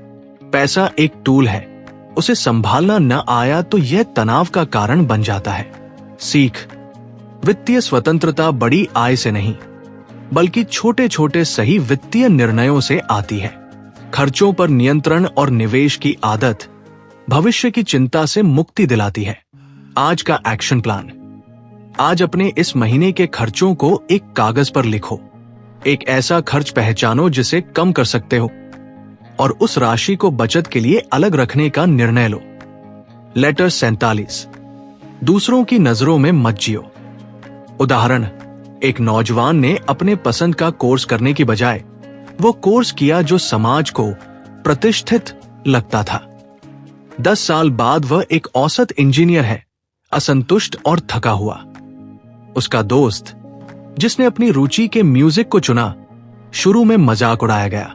पैसा एक टूल है, उसे संभालना न आया तो यह तनाव का कारण बन जाता है। सीख, वित्तीय स्वतंत्रता बड़ी आय से नहीं बल्कि छोटे छोटे सही वित्तीय निर्णयों से आती है। खर्चों पर नियंत्रण और निवेश की आदत भविष्य की चिंता से मुक्ति दिलाती है। आज का एक्शन प्लान, आज अपने इस महीने के खर्चों को एक कागज पर लिखो। एक ऐसा खर्च पहचानो जिसे कम कर सकते हो और उस राशि को बचत के लिए अलग रखने का निर्णय लो। लेटर 47, दूसरों की नजरों में मत जियो। उदाहरण, एक नौजवान ने अपने पसंद का कोर्स करने की बजाय वो कोर्स किया जो समाज को प्रतिष्ठित लगता था। 10 साल बाद वह एक औसत इंजीनियर है, असंतुष्ट और थका हुआ। उसका दोस्त, जिसने अपनी रुचि के म्यूजिक को चुना, शुरू में मजाक उड़ाया गया,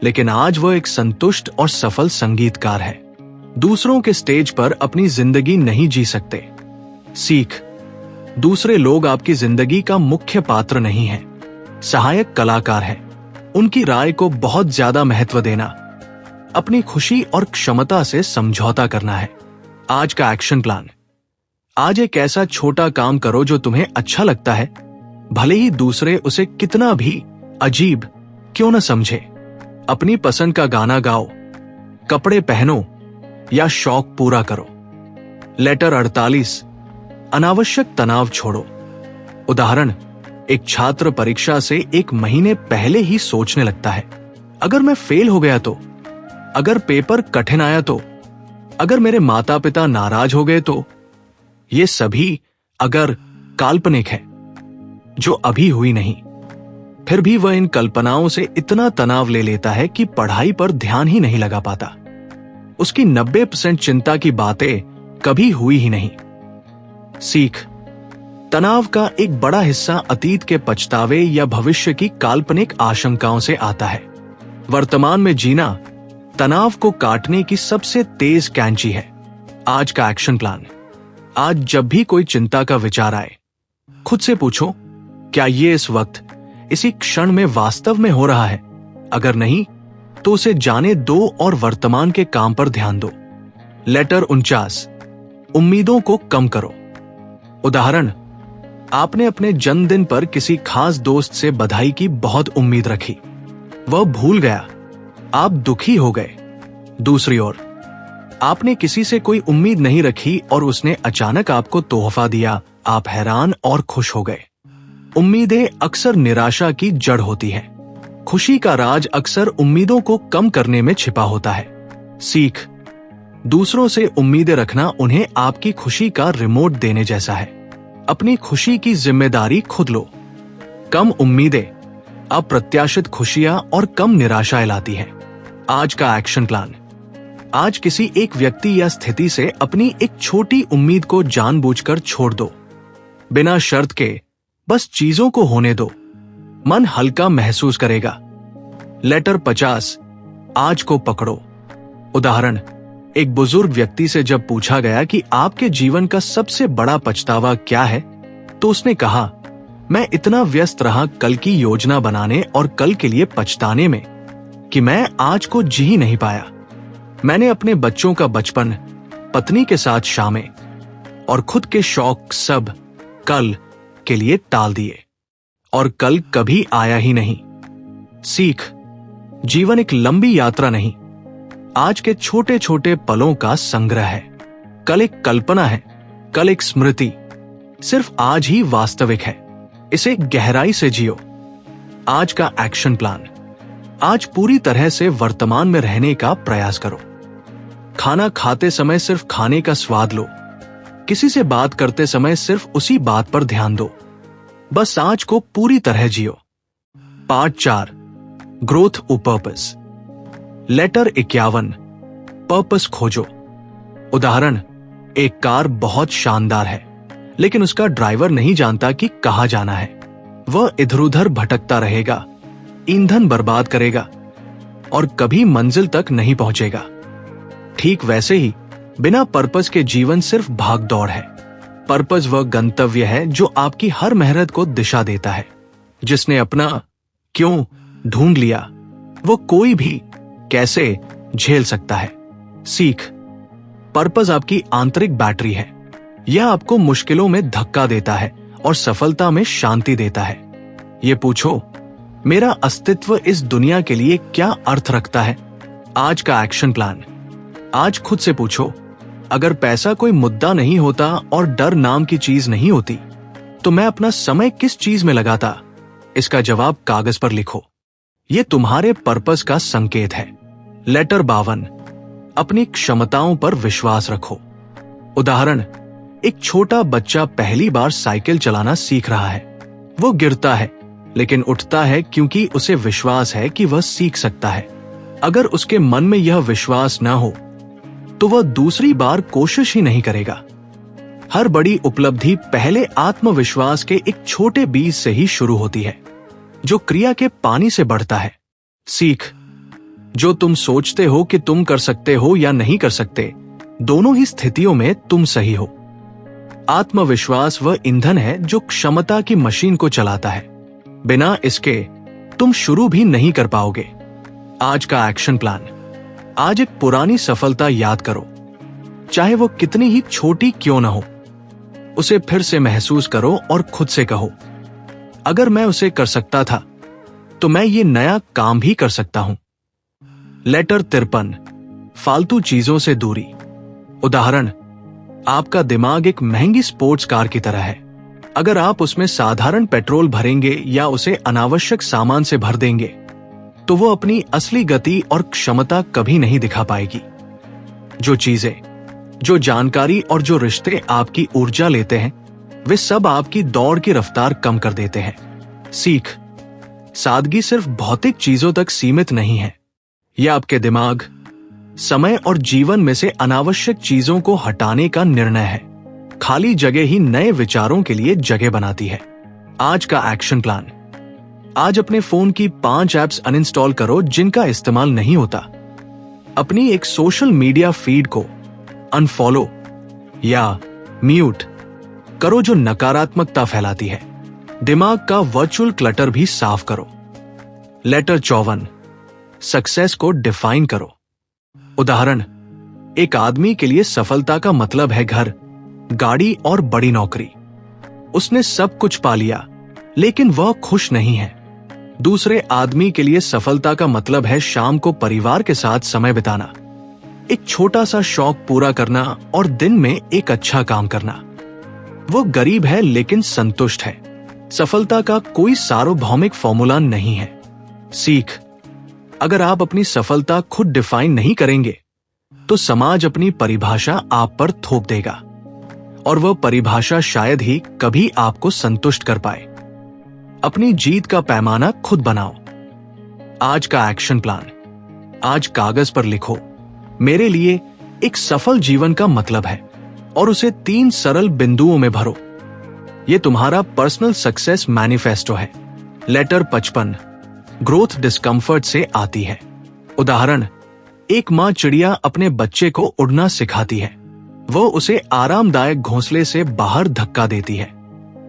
लेकिन आज वह एक संतुष्ट और सफल संगीतकार है। दूसरों के स्टेज पर अपनी जिंदगी नहीं जी सकते। सीख, दूसरे लोग आपकी जिंदगी का मुख्य पात्र नहीं है, सहायक कलाकार है। उनकी राय को बहुत ज्यादा महत्व देना, अपनी खुशी और क्षमता से समझौता करना है। आज का एक्शन प्लान, आज एक ऐसा छोटा काम करो जो तुम्हें अच्छा लगता है, भले ही दूसरे उसे कितना भी अजीब क्यों न समझे। अपनी पसंद का गाना गाओ, कपड़े पहनो या शौक पूरा करो। लेटर 48, अनावश्यक तनाव छोड़ो। उदाहरण, एक छात्र परीक्षा से 1 महीने पहले ही सोचने लगता है, अगर मैं फेल हो गया तो, अगर पेपर कठिन आया तो, अगर मेरे माता पिता नाराज हो गए तो। ये सभी अगर काल्पनिक है जो अभी हुई नहीं। फिर भी वह इन कल्पनाओं से इतना तनाव ले लेता है कि पढ़ाई पर ध्यान ही नहीं लगा पाता। उसकी 90% चिंता की बातें कभी हुई ही नहीं। सीख, तनाव का एक बड़ा हिस्सा अतीत के पछतावे या भविष्य की काल्पनिक आशंकाओं से आता है। वर्तमान में जीना तनाव को काटने की सबसे तेज कैंची है। आज का एक्शन प्लान, आज जब भी कोई चिंता का विचार आए, खुद से पूछो, क्या ये इस वक्त, इसी क्षण में वास्तव में हो रहा है? अगर नहीं तो उसे जाने दो और वर्तमान के काम पर ध्यान दो। लेटर 49, उम्मीदों को कम करो। उदाहरण, आपने अपने जन्मदिन पर किसी खास दोस्त से बधाई की बहुत उम्मीद रखी, वह भूल गया, आप दुखी हो गए। दूसरी ओर, आपने किसी से कोई उम्मीद नहीं रखी और उसने अचानक आपको तोहफा दिया, आप हैरान और खुश हो गए। उम्मीदें अक्सर निराशा की जड़ होती है। खुशी का राज अक्सर उम्मीदों को कम करने में छिपा होता है। सीख, दूसरों से उम्मीदें रखना उन्हें आपकी खुशी का रिमोट देने जैसा है। अपनी खुशी की जिम्मेदारी खुद लो। कम उम्मीदें अप्रत्याशित खुशियां और कम निराशाएं लाती हैं। आज का एक्शन प्लान, आज किसी एक व्यक्ति या स्थिति से अपनी एक छोटी उम्मीद को जानबूझकर छोड़ दो। बिना शर्त के बस चीजों को होने दो, मन हल्का महसूस करेगा। लेटर 50, आज को पकड़ो। उदाहरण, एक बुजुर्ग व्यक्ति से जब पूछा गया कि आपके जीवन का सबसे बड़ा पछतावा क्या है, तो उसने कहा, मैं इतना व्यस्त रहा कल की योजना बनाने और कल के लिए पछताने में कि मैं आज को जी ही नहीं पाया। मैंने अपने बच्चों का बचपन, पत्नी के साथ शामें और खुद के शौक सब कल के लिए टाल दिए और कल कभी आया ही नहीं। सीख, जीवन एक लंबी यात्रा नहीं, आज के छोटे छोटे पलों का संग्रह है। कल एक कल्पना है, कल एक स्मृति, सिर्फ आज ही वास्तविक है। इसे गहराई से जियो। आज का एक्शन प्लान, आज पूरी तरह से वर्तमान में रहने का प्रयास करो। खाना खाते समय सिर्फ खाने का स्वाद लो, किसी से बात करते समय सिर्फ उसी बात पर ध्यान दो, बस आज को पूरी तरह जियो। पार्ट 4, ग्रोथ उ पर्पस। लेटर 51, पर्पस खोजो। उदाहरण, एक कार बहुत शानदार है, लेकिन उसका ड्राइवर नहीं जानता कि कहां जाना है। वह इधर उधर भटकता रहेगा, ईंधन बर्बाद करेगा और कभी मंजिल तक नहीं पहुंचेगा। ठीक वैसे ही बिना पर्पस के जीवन सिर्फ भाग दौड़ है। पर्पस वह गंतव्य है जो आपकी हर मेहनत को दिशा देता है। जिसने अपना क्यों ढूंढ लिया, वो कोई भी कैसे झेल सकता है। सीख, पर्पस आपकी आंतरिक बैटरी है। यह आपको मुश्किलों में धक्का देता है और सफलता में शांति देता है। ये पूछो, मेरा अस्तित्व इस दुनिया के लिए क्या अर्थ रखता है? आज का एक्शन प्लान, आज खुद से पूछो, अगर पैसा कोई मुद्दा नहीं होता और डर नाम की चीज नहीं होती, तो मैं अपना समय किस चीज में लगाता? इसका जवाब कागज पर लिखो। यह तुम्हारे पर्पस का संकेत है। लेटर 52, अपनी क्षमताओं पर विश्वास रखो। उदाहरण, एक छोटा बच्चा पहली बार साइकिल चलाना सीख रहा है। वो गिरता है लेकिन उठता है क्योंकि उसे विश्वास है कि वह सीख सकता है। अगर उसके मन में यह विश्वास न हो तो वह दूसरी बार कोशिश ही नहीं करेगा। हर बड़ी उपलब्धि पहले आत्मविश्वास के एक छोटे बीज से ही शुरू होती है, जो क्रिया के पानी से बढ़ता है। सीख, जो तुम सोचते हो कि तुम कर सकते हो या नहीं कर सकते, दोनों ही स्थितियों में तुम सही हो। आत्मविश्वास वह ईंधन है जो क्षमता की मशीन को चलाता है। बिना इसके तुम शुरू भी नहीं कर पाओगे। आज का एक्शन प्लान, आज एक पुरानी सफलता याद करो, चाहे वो कितनी ही छोटी क्यों ना हो। उसे फिर से महसूस करो और खुद से कहो, अगर मैं उसे कर सकता था तो मैं ये नया काम भी कर सकता हूं। लेटर 53, फालतू चीजों से दूरी। उदाहरण, आपका दिमाग एक महंगी स्पोर्ट्स कार की तरह है। अगर आप उसमें साधारण पेट्रोल भरेंगे या उसे अनावश्यक सामान से भर देंगे, तो वो अपनी असली गति और क्षमता कभी नहीं दिखा पाएगी। जो चीजें, जो जानकारी और जो रिश्ते आपकी ऊर्जा लेते हैं, वे सब आपकी दौड़ की रफ्तार कम कर देते हैं। सीख, सादगी सिर्फ भौतिक चीजों तक सीमित नहीं है। यह आपके दिमाग, समय और जीवन में से अनावश्यक चीजों को हटाने का निर्णय है। खाली जगह ही नए विचारों के लिए जगह बनाती है। आज का एक्शन प्लान, आज अपने फोन की 5 ऐप्स अनइंस्टॉल करो जिनका इस्तेमाल नहीं होता। अपनी एक सोशल मीडिया फीड को अनफॉलो या म्यूट करो जो नकारात्मकता फैलाती है। दिमाग का वर्चुअल क्लटर भी साफ करो। लेटर 54, सक्सेस को डिफाइन करो। उदाहरण, एक आदमी के लिए सफलता का मतलब है घर, गाड़ी और बड़ी नौकरी। उसने सब कुछ पा लिया लेकिन वह खुश नहीं है। दूसरे आदमी के लिए सफलता का मतलब है शाम को परिवार के साथ समय बिताना, एक छोटा सा शौक पूरा करना और दिन में एक अच्छा काम करना। वो गरीब है लेकिन संतुष्ट है। सफलता का कोई सार्वभौमिक फॉर्मूला नहीं है। सीख, अगर आप अपनी सफलता खुद डिफाइन नहीं करेंगे तो समाज अपनी परिभाषा आप पर थोप देगा और वह परिभाषा शायद ही कभी आपको संतुष्ट कर पाए। अपनी जीत का पैमाना खुद बनाओ। आज का एक्शन प्लान, आज कागज पर लिखो, मेरे लिए एक सफल जीवन का मतलब है, और उसे 3 सरल बिंदुओं में भरो। यह तुम्हारा पर्सनल सक्सेस मैनिफेस्टो है। लेटर 55, ग्रोथ डिस्कम्फर्ट से आती है। उदाहरण, एक माँ चिड़िया अपने बच्चे को उड़ना सिखाती है। वो उसे आरामदायक घोंसले से बाहर धक्का देती है।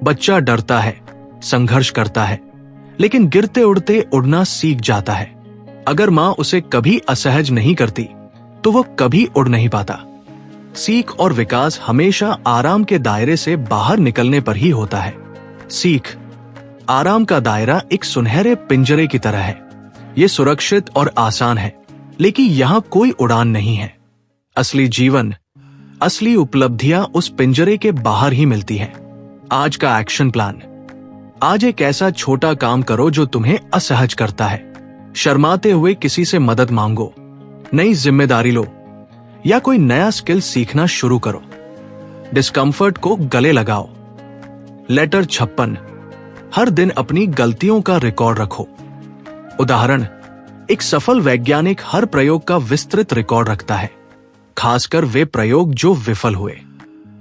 बच्चा डरता है, संघर्ष करता है, लेकिन गिरते उड़ते उड़ना सीख जाता है। अगर माँ उसे कभी असहज नहीं करती तो वो कभी उड़ नहीं पाता। सीख और विकास हमेशा आराम के दायरे से बाहर निकलने पर ही होता है। सीख। आराम का दायरा एक सुनहरे पिंजरे की तरह है। ये सुरक्षित और आसान है, लेकिन यहाँ कोई उड़ान नहीं है। असली जीवन, असली उपलब्धियां उस पिंजरे के बाहर ही मिलती हैं। आज का एक्शन प्लान। आज एक ऐसा छोटा काम करो जो तुम्हें असहज करता है। शर्माते हुए किसी से मदद मांगो, नई जिम्मेदारी लो या कोई नया स्किल सीखना शुरू करो। डिस्कंफर्ट को गले लगाओ। लेटर 56। हर दिन अपनी गलतियों का रिकॉर्ड रखो। उदाहरण, एक सफल वैज्ञानिक हर प्रयोग का विस्तृत रिकॉर्ड रखता है, खासकर वे प्रयोग जो विफल हुए।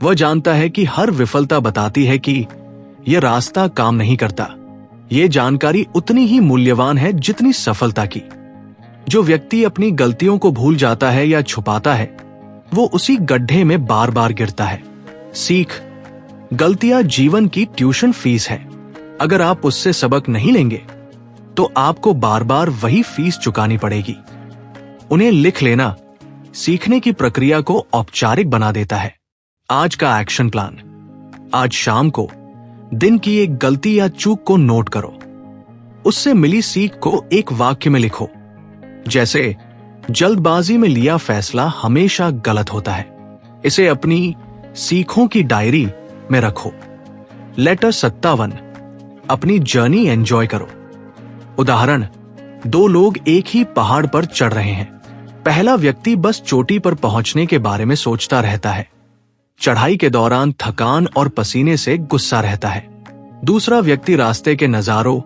वह जानता है कि हर विफलता बताती है कि यह रास्ता काम नहीं करता। यह जानकारी उतनी ही मूल्यवान है जितनी सफलता की। जो व्यक्ति अपनी गलतियों को भूल जाता है या छुपाता है, वो उसी गड्ढे में बार बार गिरता है। सीख। गलतियां जीवन की ट्यूशन फीस है। अगर आप उससे सबक नहीं लेंगे तो आपको बार बार वही फीस चुकानी पड़ेगी। उन्हें लिख लेना सीखने की प्रक्रिया को औपचारिक बना देता है। आज का एक्शन प्लान। आज शाम को दिन की एक गलती या चूक को नोट करो। उससे मिली सीख को एक वाक्य में लिखो। जैसे, जल्दबाजी में लिया फैसला हमेशा गलत होता है। इसे अपनी सीखों की डायरी में रखो। लेटर 57। अपनी जर्नी एंजॉय करो। उदाहरण, दो लोग एक ही पहाड़ पर चढ़ रहे हैं। पहला व्यक्ति बस चोटी पर पहुंचने के बारे में सोचता रहता है। चढ़ाई के दौरान थकान और पसीने से गुस्सा रहता है। दूसरा व्यक्ति रास्ते के नजारों,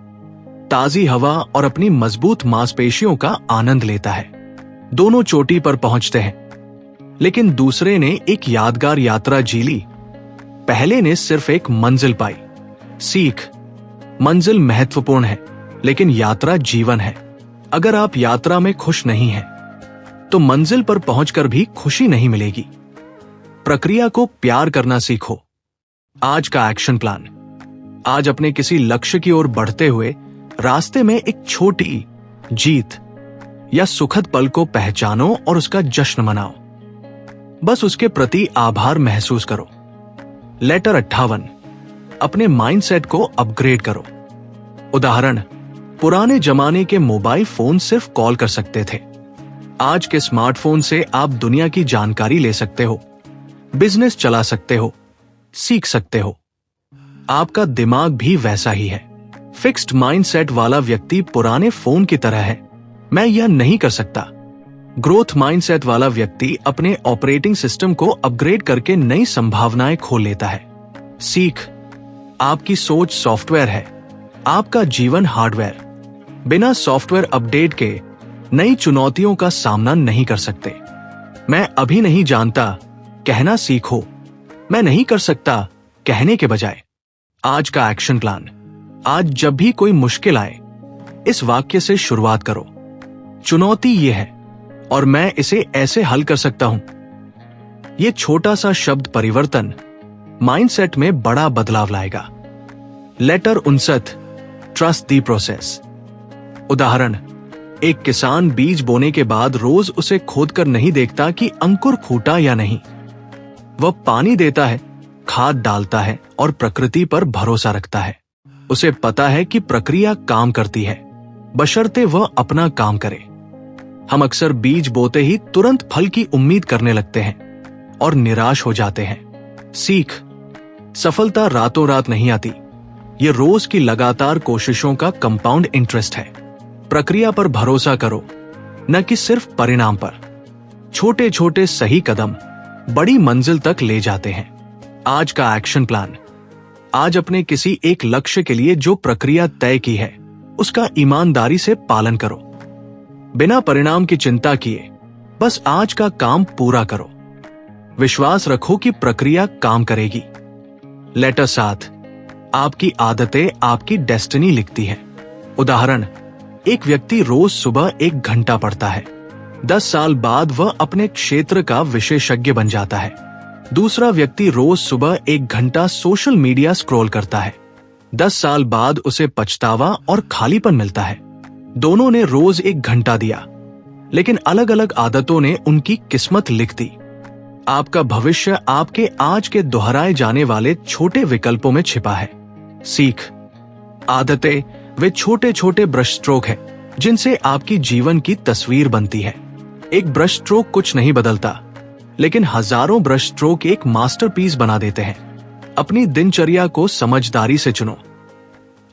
ताजी हवा और अपनी मजबूत मांसपेशियों का आनंद लेता है। दोनों चोटी पर पहुंचते हैं, लेकिन दूसरे ने एक यादगार यात्रा जी ली। पहले ने सिर्फ एक मंजिल पाई। सीख। मंजिल महत्वपूर्ण है, लेकिन यात्रा जीवन है। अगर आप यात्रा में खुश नहीं हैं, तो मंजिल पर पहुंचकर भी खुशी नहीं मिलेगी। प्रक्रिया को प्यार करना सीखो। आज का एक्शन प्लान। आज अपने किसी लक्ष्य की ओर बढ़ते हुए रास्ते में एक छोटी जीत या सुखद पल को पहचानो और उसका जश्न मनाओ। बस उसके प्रति आभार महसूस करो। लेटर 58। अपने माइंडसेट को अपग्रेड करो। उदाहरण, पुराने जमाने के मोबाइल फोन सिर्फ कॉल कर सकते थे। आज के स्मार्टफोन से आप दुनिया की जानकारी ले सकते हो, बिजनेस चला सकते हो, सीख सकते हो। आपका दिमाग भी वैसा ही है। फिक्स्ड माइंडसेट वाला व्यक्ति पुराने फोन की तरह है, मैं यह नहीं कर सकता। ग्रोथ माइंडसेट वाला व्यक्ति अपने ऑपरेटिंग सिस्टम को अपग्रेड करके नई संभावनाएं खोल लेता है। सीख। आपकी सोच सॉफ्टवेयर है, आपका जीवन हार्डवेयर। बिना सॉफ्टवेयर अपडेट के नई चुनौतियों का सामना नहीं कर सकते। मैं अभी नहीं जानता कहना सीखो, मैं नहीं कर सकता कहने के बजाय। आज का एक्शन प्लान। आज जब भी कोई मुश्किल आए, इस वाक्य से शुरुआत करो। चुनौती ये है और मैं इसे ऐसे हल कर सकता हूं। ये छोटा सा शब्द परिवर्तन माइंडसेट में बड़ा बदलाव लाएगा। लेटर 59। Trust the process. उदाहरण, एक किसान बीज बोने के बाद रोज उसे खोदकर नहीं देखता कि अंकुर फूटा या नहीं। वह पानी देता है, खाद डालता है और प्रकृति पर भरोसा रखता है। उसे पता है कि प्रक्रिया काम करती है, बशर्ते वह अपना काम करे। हम अक्सर बीज बोते ही तुरंत फल की उम्मीद करने लगते हैं और निराश हो जाते हैं। सीख। सफलता रातों रात नहीं आती। ये रोज की लगातार कोशिशों का कंपाउंड इंटरेस्ट है। प्रक्रिया पर भरोसा करो, न कि सिर्फ परिणाम पर। छोटे छोटे सही कदम बड़ी मंजिल तक ले जाते हैं। आज का एक्शन प्लान। आज अपने किसी एक लक्ष्य के लिए जो प्रक्रिया तय की है, उसका ईमानदारी से पालन करो। बिना परिणाम की चिंता किए बस आज का काम पूरा करो। विश्वास रखो कि प्रक्रिया काम करेगी। लेटर 7। आपकी आदतें आपकी डेस्टिनी लिखती है। उदाहरण, एक व्यक्ति रोज सुबह 1 घंटा पढ़ता है, 10 साल बाद वह अपने क्षेत्र का विशेषज्ञ बन जाता है। दूसरा व्यक्ति रोज सुबह 1 घंटा सोशल मीडिया स्क्रॉल करता है। 10 साल बाद उसे पछतावा और खालीपन मिलता है। दोनों ने रोज 1 घंटा दिया, लेकिन अलग अलग आदतों ने उनकी किस्मत लिख दी। आपका भविष्य आपके आज के दोहराए जाने वाले छोटे विकल्पों में छिपा है। सीख। आदतें वे छोटे छोटे ब्रश स्ट्रोक हैं जिनसे आपकी जीवन की तस्वीर बनती है। एक ब्रश स्ट्रोक कुछ नहीं बदलता, लेकिन हजारों ब्रश स्ट्रोक एक मास्टरपीस बना देते हैं। अपनी दिनचर्या को समझदारी से चुनो।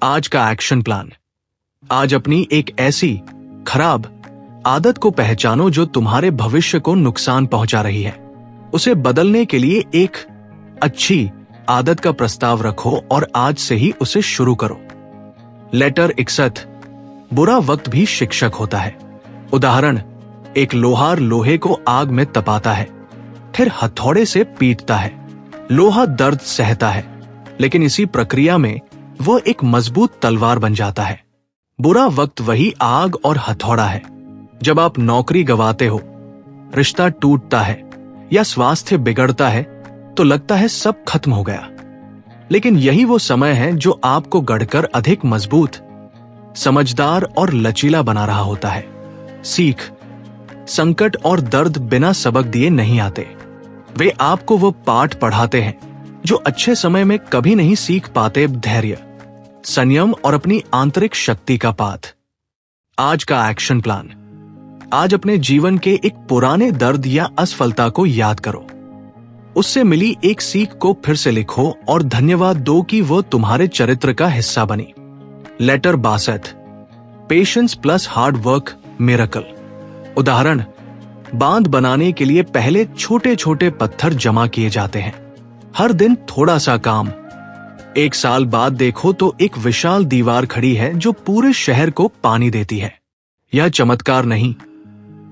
आज का एक्शन प्लान। आज अपनी एक ऐसी खराब आदत को पहचानो जो तुम्हारे भविष्य को नुकसान पहुंचा रही है। उसे बदलने के लिए एक अच्छी आदत का प्रस्ताव रखो और आज से ही उसे शुरू करो। लेटर 61। बुरा वक्त भी शिक्षक होता है। उदाहरण, एक लोहार लोहे को आग में तपाता है, फिर हथौड़े से पीटता है। लोहा दर्द सहता है, लेकिन इसी प्रक्रिया में वह एक मजबूत तलवार बन जाता है। बुरा वक्त वही आग और हथौड़ा है। जब आप नौकरी गंवाते हो, रिश्ता टूटता है या स्वास्थ्य बिगड़ता है तो लगता है सब खत्म हो गया, लेकिन यही वो समय है जो आपको गढ़कर अधिक मजबूत, समझदार और लचीला बना रहा होता है। सीख। संकट और दर्द बिना सबक दिए नहीं आते। वे आपको वो पाठ पढ़ाते हैं जो अच्छे समय में कभी नहीं सीख पाते। धैर्य, संयम और अपनी आंतरिक शक्ति का पाठ। आज का एक्शन प्लान। आज अपने जीवन के एक पुराने दर्द या असफलता को याद करो। उससे मिली एक सीख को फिर से लिखो और धन्यवाद दो कि वो तुम्हारे चरित्र का हिस्सा बनी। Letter 62। Patience plus hard work miracle. उदाहरण, बांध बनाने के लिए पहले छोटे छोटे पत्थर जमा किए जाते हैं। हर दिन थोड़ा सा काम। 1 साल बाद देखो तो एक विशाल दीवार खड़ी है जो पूरे शहर को पानी देती है। यह चमत्कार नहीं,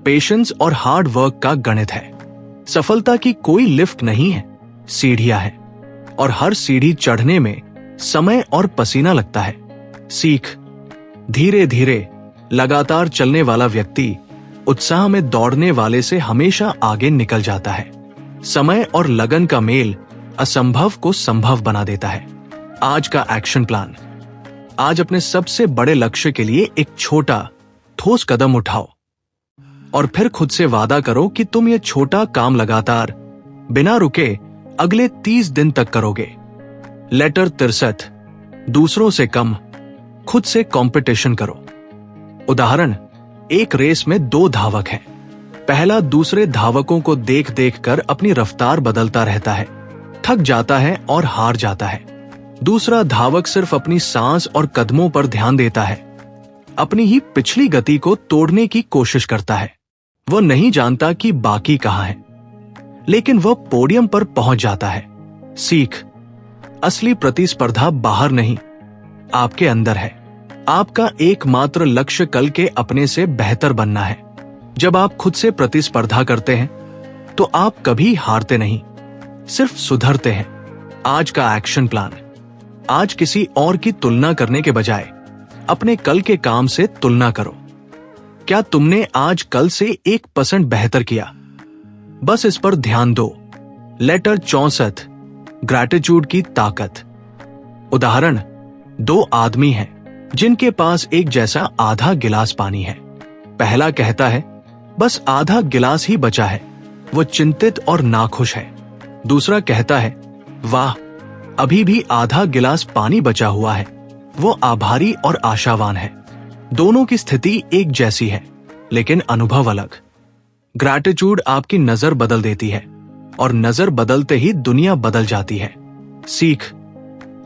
पेशेंस और हार्ड वर्क का गणित है। सफलता की कोई लिफ्ट नहीं है, सीढ़ियां हैं, और हर सीढ़ी चढ़ने में समय और पसीना लगता है। सीख। धीरे धीरे लगातार चलने वाला व्यक्ति उत्साह में दौड़ने वाले से हमेशा आगे निकल जाता है। समय और लगन का मेल असंभव को संभव बना देता है। आज का एक्शन प्लान। आज अपने सबसे बड़े लक्ष्य के लिए एक छोटा ठोस कदम उठाओ और फिर खुद से वादा करो कि तुम ये छोटा काम लगातार बिना रुके अगले 30 दिन तक करोगे। लेटर 63। दूसरों से कम, खुद से कंपटीशन करो। उदाहरण, एक रेस में 2 धावक हैं। पहला दूसरे धावकों को देख देख कर अपनी रफ्तार बदलता रहता है, थक जाता है और हार जाता है। दूसरा धावक सिर्फ अपनी सांस और कदमों पर ध्यान देता है, अपनी ही पिछली गति को तोड़ने की कोशिश करता है। वह नहीं जानता कि बाकी कहां है, लेकिन वह पोडियम पर पहुंच जाता है। सीख। असली प्रतिस्पर्धा बाहर नहीं, आपके अंदर है। आपका एकमात्र लक्ष्य कल के अपने से बेहतर बनना है। जब आप खुद से प्रतिस्पर्धा करते हैं तो आप कभी हारते नहीं, सिर्फ सुधरते हैं। आज का एक्शन प्लान। आज किसी और की तुलना करने के बजाय अपने कल के काम से तुलना करो। क्या तुमने आज कल से 1% बेहतर किया? बस इस पर ध्यान दो। लेटर 64। ग्रैटिट्यूड की ताकत। उदाहरण, 2 आदमी हैं जिनके पास एक जैसा आधा गिलास पानी है। पहला कहता है बस आधा गिलास ही बचा है, वो चिंतित और नाखुश है। दूसरा कहता है वाह, अभी भी आधा गिलास पानी बचा हुआ है, वो आभारी और आशावान है। दोनों की स्थिति एक जैसी है, लेकिन अनुभव अलग। ग्रैटिट्यूड आपकी नजर बदल देती है और नजर बदलते ही दुनिया बदल जाती है। सीख।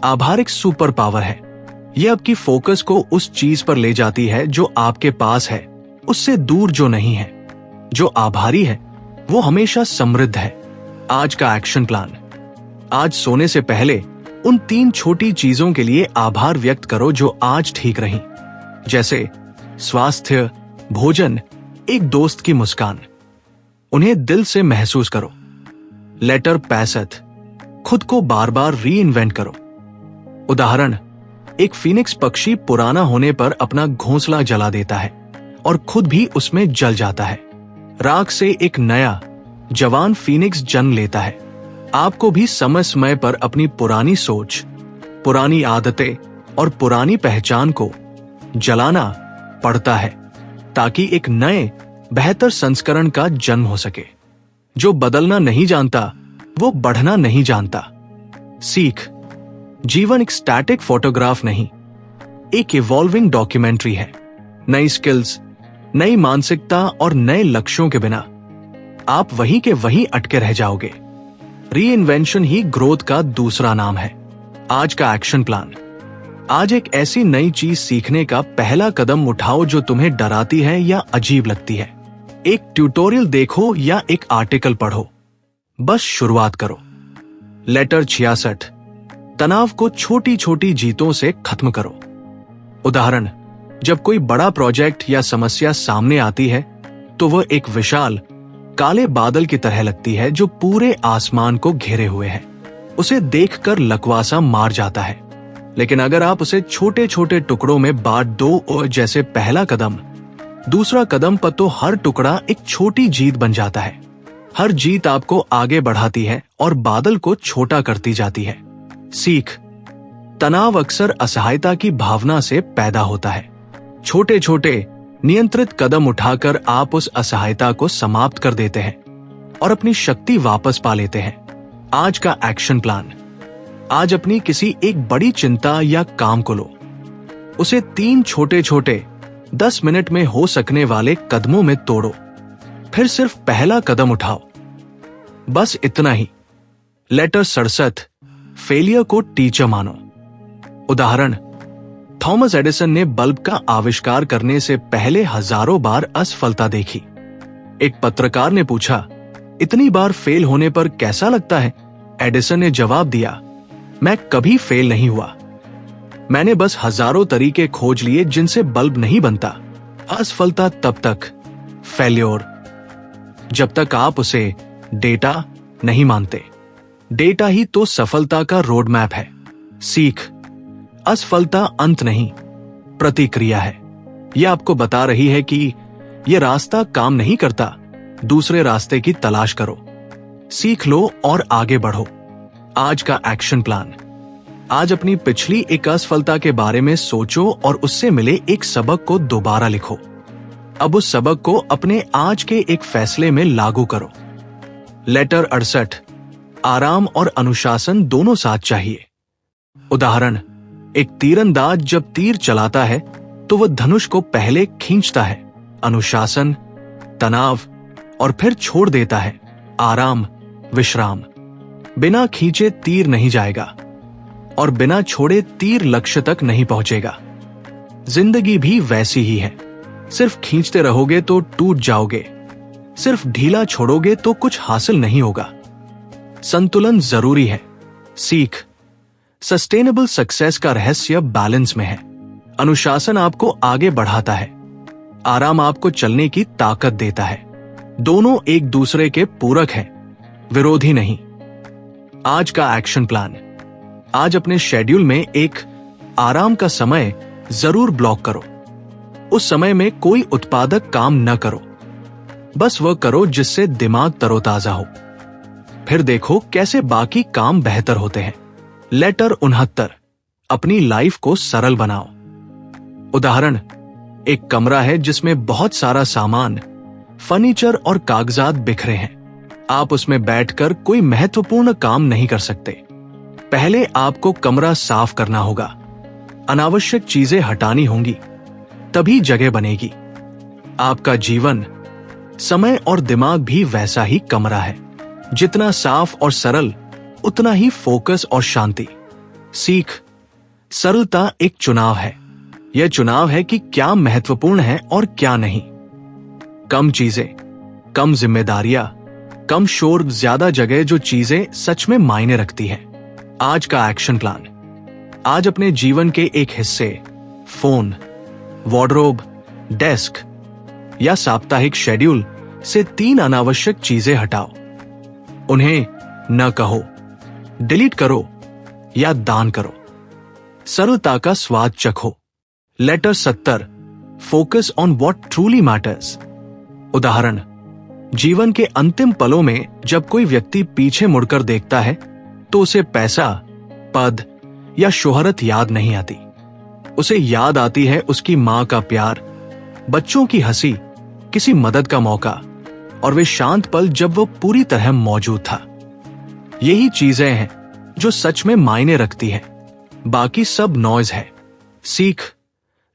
आभार एक सुपर पावर है। यह आपकी फोकस को उस चीज पर ले जाती है जो आपके पास है, उससे दूर जो नहीं है। जो आभारी है वो हमेशा समृद्ध है। आज का एक्शन प्लान। आज सोने से पहले उन 3 छोटी चीजों के लिए आभार व्यक्त करो जो आज ठीक रही, जैसे स्वास्थ्य, भोजन, एक दोस्त की मुस्कान। उन्हें दिल से महसूस करो। लेटर 65। खुद को बार बार री इन्वेंट करो। उदाहरण, एक फीनिक्स पक्षी पुराना होने पर अपना घोंसला जला देता है और खुद भी उसमें जल जाता है। राख से एक नया जवान फीनिक्स जन्म लेता है। आपको भी समय समय पर अपनी पुरानी सोच, पुरानी आदतें और पुरानी पहचान को जलाना पड़ता है ताकि एक नए बेहतर संस्करण का जन्म हो सके। जो बदलना नहीं जानता वो बढ़ना नहीं जानता। सीख, जीवन एक स्टैटिक फोटोग्राफ नहीं, एक इवॉल्विंग डॉक्यूमेंट्री है। नई स्किल्स, नई मानसिकता और नए लक्ष्यों के बिना आप वहीं के वहीं अटके रह जाओगे। रीइन्वेंशन ही ग्रोथ का दूसरा नाम है। आज का एक्शन प्लान। आज एक ऐसी नई चीज सीखने का पहला कदम उठाओ जो तुम्हें डराती है या अजीब लगती है। एक ट्यूटोरियल देखो या एक आर्टिकल पढ़ो, बस शुरुआत करो। लेटर 66, तनाव को छोटी छोटी जीतों से खत्म करो। उदाहरण, जब कोई बड़ा प्रोजेक्ट या समस्या सामने आती है तो वह एक विशाल काले बादल की तरह लगती है जो पूरे आसमान को घेरे हुए है। उसे देखकर लकवासा मार जाता है। लेकिन अगर आप उसे छोटे छोटे टुकड़ों में बांट दो और जैसे पहला कदम, दूसरा कदम पर, तो हर टुकड़ा एक छोटी जीत बन जाता है। हर जीत आपको आगे बढ़ाती है और बादल को छोटा करती जाती है। सीख, तनाव अक्सर असहायता की भावना से पैदा होता है। छोटे छोटे नियंत्रित कदम उठाकर आप उस असहायता को समाप्त कर देते हैं और अपनी शक्ति वापस पा लेते हैं। आज का एक्शन प्लान। आज अपनी किसी एक बड़ी चिंता या काम को लो, उसे 3 छोटे छोटे 10 मिनट में हो सकने वाले कदमों में तोड़ो, फिर सिर्फ पहला कदम उठाओ, बस इतना ही। लेटर 67, फेलियर को टीचर मानो। उदाहरण, थॉमस एडिसन ने बल्ब का आविष्कार करने से पहले हजारों बार असफलता देखी। एक पत्रकार ने पूछा, इतनी बार फेल होने पर कैसा लगता है? एडिसन ने जवाब दिया, मैं कभी फेल नहीं हुआ, मैंने बस हजारों तरीके खोज लिए जिनसे बल्ब नहीं बनता। असफलता तब तक, फेल्योर, जब तक आप उसे डेटा नहीं मानते। डेटा ही तो सफलता का रोड मैप है। सीख, असफलता अंत नहीं, प्रतिक्रिया है। यह आपको बता रही है कि यह रास्ता काम नहीं करता, दूसरे रास्ते की तलाश करो। सीख लो और आगे बढ़ो। आज का एक्शन प्लान। आज अपनी पिछली एक असफलता के बारे में सोचो और उससे मिले एक सबक को दोबारा लिखो। अब उस सबक को अपने आज के एक फैसले में लागू करो। लेटर 68, आराम और अनुशासन दोनों साथ चाहिए। उदाहरण, एक तीरंदाज जब तीर चलाता है तो वह धनुष को पहले खींचता है। अनुशासन, तनाव और फिर छोड़ देता है। आराम, विश्राम। बिना खींचे तीर नहीं जाएगा और बिना छोड़े तीर लक्ष्य तक नहीं पहुंचेगा। जिंदगी भी वैसी ही है। सिर्फ खींचते रहोगे तो टूट जाओगे, सिर्फ ढीला छोड़ोगे तो कुछ हासिल नहीं होगा। संतुलन जरूरी है। सीख, सस्टेनेबल सक्सेस का रहस्य बैलेंस में है। अनुशासन आपको आगे बढ़ाता है, आराम आपको चलने की ताकत देता है। दोनों एक दूसरे के पूरक हैं, विरोधी नहीं। आज का एक्शन प्लान। आज अपने शेड्यूल में एक आराम का समय जरूर ब्लॉक करो। उस समय में कोई उत्पादक काम न करो, बस वह करो जिससे दिमाग तरोताजा हो। फिर देखो कैसे बाकी काम बेहतर होते हैं। लेटर 69, अपनी लाइफ को सरल बनाओ। उदाहरण, एक कमरा है जिसमें बहुत सारा सामान, फर्नीचर और कागजात बिखरे हैं। आप उसमें बैठकर कोई महत्वपूर्ण काम नहीं कर सकते। पहले आपको कमरा साफ करना होगा, अनावश्यक चीजें हटानी होंगी, तभी जगह बनेगी। आपका जीवन, समय और दिमाग भी वैसा ही कमरा है। जितना साफ और सरल, उतना ही फोकस और शांति। सीख, सरलता एक चुनाव है। यह चुनाव है कि क्या महत्वपूर्ण है और क्या नहीं। कम चीजें, कम जिम्मेदारियां, कम शोर, ज्यादा जगह जो चीजें सच में मायने रखती है। आज का एक्शन प्लान। आज अपने जीवन के एक हिस्से, फोन, वार्डरोब, डेस्क या साप्ताहिक शेड्यूल से 3 अनावश्यक चीजें हटाओ। उन्हें न कहो, डिलीट करो या दान करो। सरलता का स्वाद चखो। Letter 70, focus on what truly matters. उदाहरण, जीवन के अंतिम पलों में जब कोई व्यक्ति पीछे मुड़कर देखता है तो उसे पैसा, पद या शोहरत याद नहीं आती। उसे याद आती है उसकी मां का प्यार, बच्चों की हंसी, किसी मदद का मौका और वे शांत पल जब वो पूरी तरह मौजूद था। यही चीजें हैं जो सच में मायने रखती हैं। बाकी सब नॉइज है। सीख,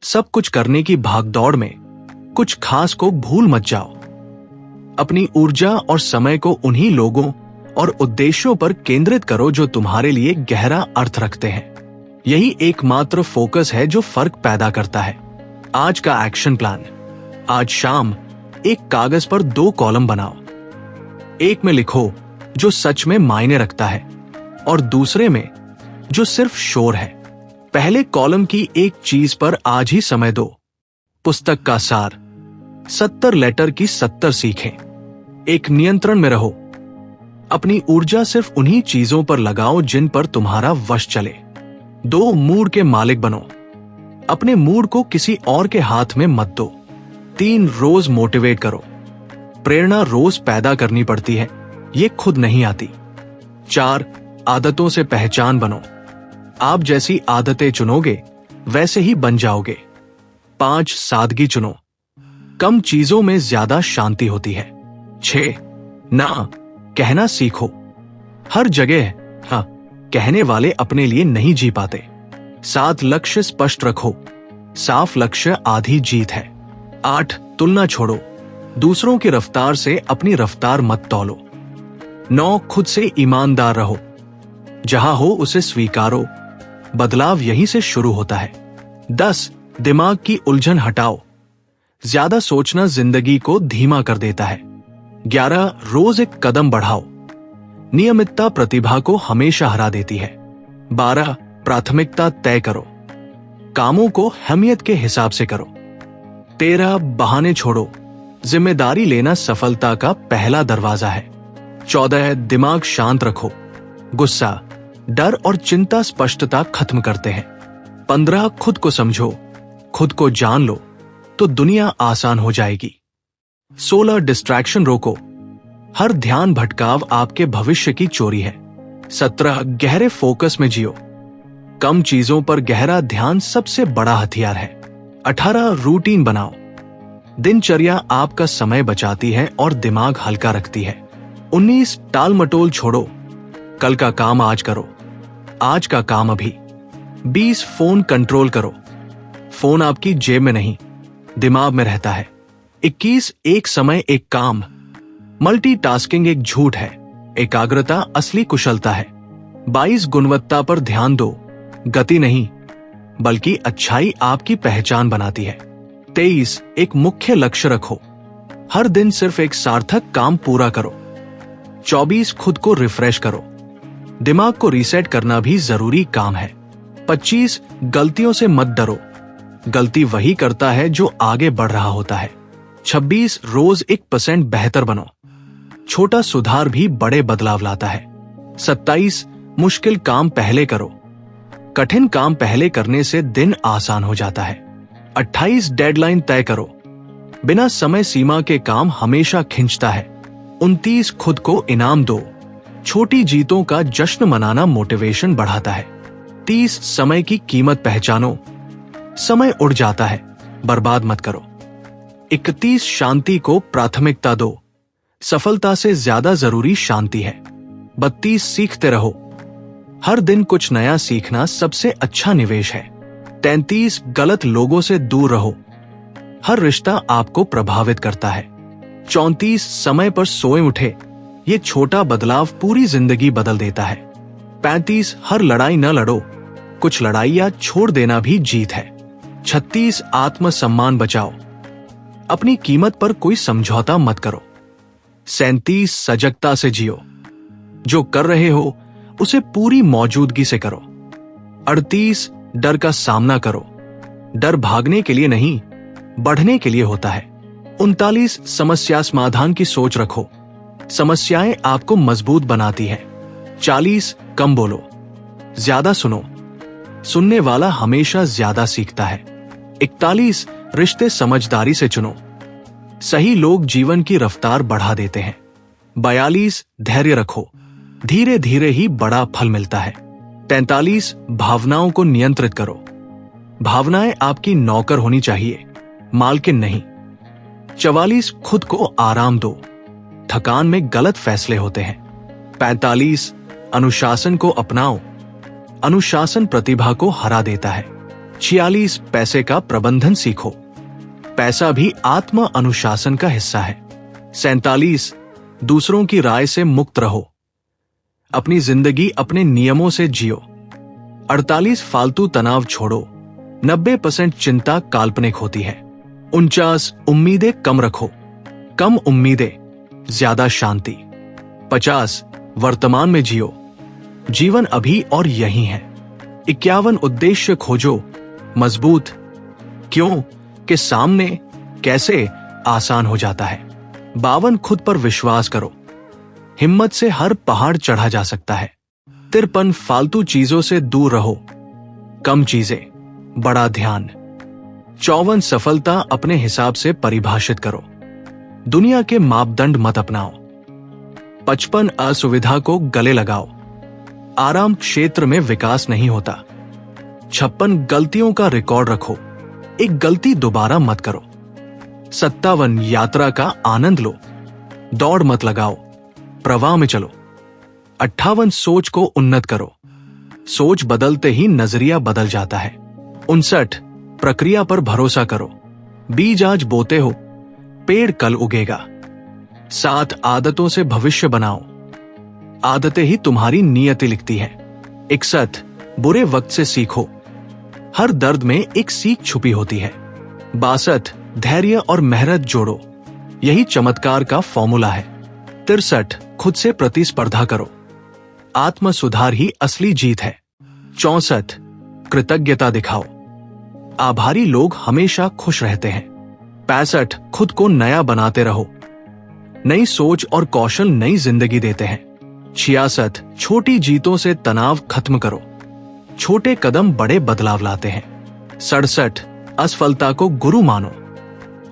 सब कुछ करने की भागदौड़ में कुछ खास को भूल मत जाओ। अपनी ऊर्जा और समय को उन्हीं लोगों और उद्देश्यों पर केंद्रित करो जो तुम्हारे लिए गहरा अर्थ रखते हैं। यही एकमात्र फोकस है जो फर्क पैदा करता है। आज का एक्शन प्लान। आज शाम एक कागज पर 2 कॉलम बनाओ। एक में लिखो जो सच में मायने रखता है और दूसरे में जो सिर्फ शोर है। पहले कॉलम की एक चीज पर आज ही समय दो। पुस्तक का सार, 70 लेटर की 70 सीखें। एक नियंत्रण में रहो। अपनी ऊर्जा सिर्फ उन्हीं चीजों पर लगाओ जिन पर तुम्हारा वश चले। 2 मूड के मालिक बनो। अपने मूड को किसी और के हाथ में मत दो। 3 रोज मोटिवेट करो। प्रेरणा रोज पैदा करनी पड़ती है, ये खुद नहीं आती। 4 आदतों से पहचान बनो। आप जैसी आदतें चुनोगे वैसे ही बन जाओगे। 5 सादगी चुनो। कम चीजों में ज्यादा शांति होती है। 6 ना कहना सीखो। हर जगह हाँ कहने वाले अपने लिए नहीं जी पाते। 7 लक्ष्य स्पष्ट रखो। साफ लक्ष्य आधी जीत है। 8 तुलना छोड़ो। दूसरों की रफ्तार से अपनी रफ्तार मत तौलो। 9 खुद से ईमानदार रहो। जहां हो उसे स्वीकारो। बदलाव यहीं से शुरू होता है। 10 दिमाग की उलझन हटाओ। ज्यादा सोचना जिंदगी को धीमा कर देता है। 11 रोज एक कदम बढ़ाओ। नियमितता प्रतिभा को हमेशा हरा देती है। 12 प्राथमिकता तय करो। कामों को अहमियत के हिसाब से करो। 13 बहाने छोड़ो। जिम्मेदारी लेना सफलता का पहला दरवाजा है। 14 दिमाग शांत रखो। गुस्सा, डर और चिंता स्पष्टता खत्म करते हैं। 15 खुद को समझो। खुद को जान लो तो दुनिया आसान हो जाएगी। 16 डिस्ट्रैक्शन रोको। हर ध्यान भटकाव आपके भविष्य की चोरी है। 17 गहरे फोकस में जियो। कम चीजों पर गहरा ध्यान सबसे बड़ा हथियार है। 18 रूटीन बनाओ। दिनचर्या आपका समय बचाती है और दिमाग हल्का रखती है। 19 टाल मटोल छोड़ो। कल का काम आज करो, आज का काम अभी। 20 फोन कंट्रोल करो। फोन आपकी जेब में नहीं, दिमाग में रहता है। 21 एक समय एक काम। मल्टीटास्किंग एक झूठ है, एकाग्रता असली कुशलता है। 22 गुणवत्ता पर ध्यान दो, गति नहीं बल्कि अच्छाई आपकी पहचान बनाती है। 23 एक मुख्य लक्ष्य रखो। हर दिन सिर्फ एक सार्थक काम पूरा करो। 24 खुद को रिफ्रेश करो। दिमाग को रीसेट करना भी जरूरी काम है। 25 गलतियों से मत डरो। गलती वही करता है जो आगे बढ़ रहा होता है। 26 रोज 1% बेहतर बनो। छोटा सुधार भी बड़े बदलाव लाता है। 27 मुश्किल काम पहले करो। कठिन काम पहले करने से दिन आसान हो जाता है। 28 डेडलाइन तय करो। बिना समय सीमा के काम हमेशा खिंचता है। 29 खुद को इनाम दो। छोटी जीतों का जश्न मनाना मोटिवेशन बढ़ाता है। 30 समय की कीमत पहचानो। समय उड़ जाता है, बर्बाद मत करो। 31 शांति को प्राथमिकता दो। सफलता से ज्यादा जरूरी शांति है। 32 सीखते रहो। हर दिन कुछ नया सीखना सबसे अच्छा निवेश है। 33 गलत लोगों से दूर रहो। हर रिश्ता आपको प्रभावित करता है। 34 समय पर सोए उठे। ये छोटा बदलाव पूरी जिंदगी बदल देता है। 35 हर लड़ाई न लड़ो, कुछ लड़ाइयां छोड़ देना भी जीत है। 36 आत्मसम्मान बचाओ। अपनी कीमत पर कोई समझौता मत करो। 37 सजगता से जियो। जो कर रहे हो उसे पूरी मौजूदगी से करो। 38 डर का सामना करो। डर भागने के लिए नहीं, बढ़ने के लिए होता है। 39 समस्या समाधान की सोच रखो। समस्याएं आपको मजबूत बनाती है। 40 कम बोलो, ज्यादा सुनो। सुनने वाला हमेशा ज्यादा सीखता है। 41 रिश्ते समझदारी से चुनो। सही लोग जीवन की रफ्तार बढ़ा देते हैं। 42 धैर्य रखो, धीरे धीरे ही बड़ा फल मिलता है। 43 भावनाओं को नियंत्रित करो, भावनाएं आपकी नौकर होनी चाहिए, मालकिन नहीं। 44 खुद को आराम दो, थकान में गलत फैसले होते हैं। 45 अनुशासन को अपनाओ, अनुशासन प्रतिभा को हरा देता है। 46 पैसे का प्रबंधन सीखो, पैसा भी आत्म अनुशासन का हिस्सा है। 47 दूसरों की राय से मुक्त रहो, अपनी जिंदगी अपने नियमों से जियो। 48 फालतू तनाव छोड़ो, 90% चिंता काल्पनिक होती है। 49 उम्मीदें कम रखो, कम उम्मीदें ज्यादा शांति। 50 वर्तमान में जियो, जीवन अभी और यही है। 51 उद्देश्य खोजो, मजबूत क्यों के सामने कैसे आसान हो जाता है। 52 खुद पर विश्वास करो, हिम्मत से हर पहाड़ चढ़ा जा सकता है। 53 फालतू चीजों से दूर रहो, कम चीजें बड़ा ध्यान। 54 सफलता अपने हिसाब से परिभाषित करो, दुनिया के मापदंड मत अपनाओ। 55 असुविधा को गले लगाओ, आराम क्षेत्र में विकास नहीं होता। 56 गलतियों का रिकॉर्ड रखो, एक गलती दोबारा मत करो। 57 यात्रा का आनंद लो, दौड़ मत लगाओ, प्रवाह में चलो। 58 सोच को उन्नत करो, सोच बदलते ही नजरिया बदल जाता है। 59 प्रक्रिया पर भरोसा करो, बीज आज बोते हो, पेड़ कल उगेगा। 7 आदतों से भविष्य बनाओ, आदतें ही तुम्हारी नियति लिखती है। 61 बुरे वक्त से सीखो, हर दर्द में एक सीख छुपी होती है। 62 धैर्य और मेहनत जोड़ो, यही चमत्कार का फॉर्मूला है। 63 खुद से प्रतिस्पर्धा करो, आत्म सुधार ही असली जीत है। 64 कृतज्ञता दिखाओ, आभारी लोग हमेशा खुश रहते हैं। 65 खुद को नया बनाते रहो, नई सोच और कौशल नई जिंदगी देते हैं। 66 छोटी जीतों से तनाव खत्म करो, छोटे कदम बड़े बदलाव लाते हैं। 67 असफलता को गुरु मानो,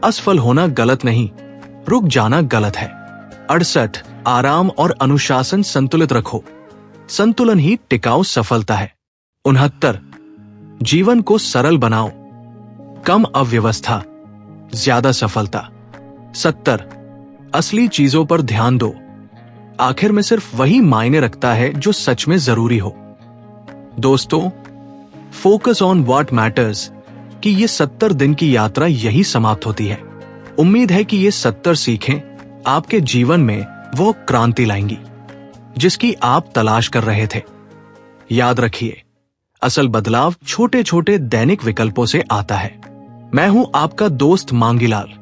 असफल होना गलत नहीं, रुक जाना गलत है। 68 आराम और अनुशासन संतुलित रखो, संतुलन ही टिकाऊ सफलता है। 69 जीवन को सरल बनाओ, कम अव्यवस्था ज्यादा सफलता। 70 असली चीजों पर ध्यान दो, आखिर में सिर्फ वही मायने रखता है जो सच में जरूरी हो। दोस्तों, फोकस ऑन व्हाट मैटर्स कि ये 70 दिन की यात्रा यही समाप्त होती है। उम्मीद है कि ये 70 सीखें आपके जीवन में वो क्रांति लाएंगी जिसकी आप तलाश कर रहे थे। याद रखिए, असल बदलाव छोटे छोटे दैनिक विकल्पों से आता है। मैं हूं आपका दोस्त मांगीलाल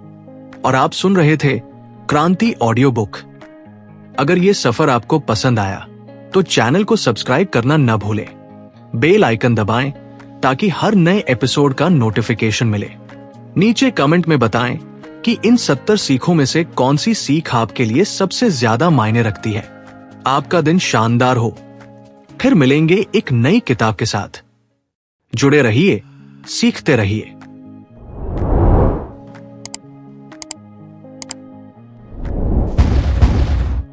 और आप सुन रहे थे क्रांति ऑडियो बुक। अगर ये सफर आपको पसंद आया तो चैनल को सब्सक्राइब करना न भूलें, बेल आइकन दबाएं ताकि हर नए एपिसोड का नोटिफिकेशन मिले। नीचे कमेंट में बताएं कि इन 70 सीखों में से कौन सी सीख आपके लिए सबसे ज्यादा मायने रखती है। आपका दिन शानदार हो। फिर मिलेंगे एक नई किताब के साथ। जुड़े रहिए, सीखते रहिए।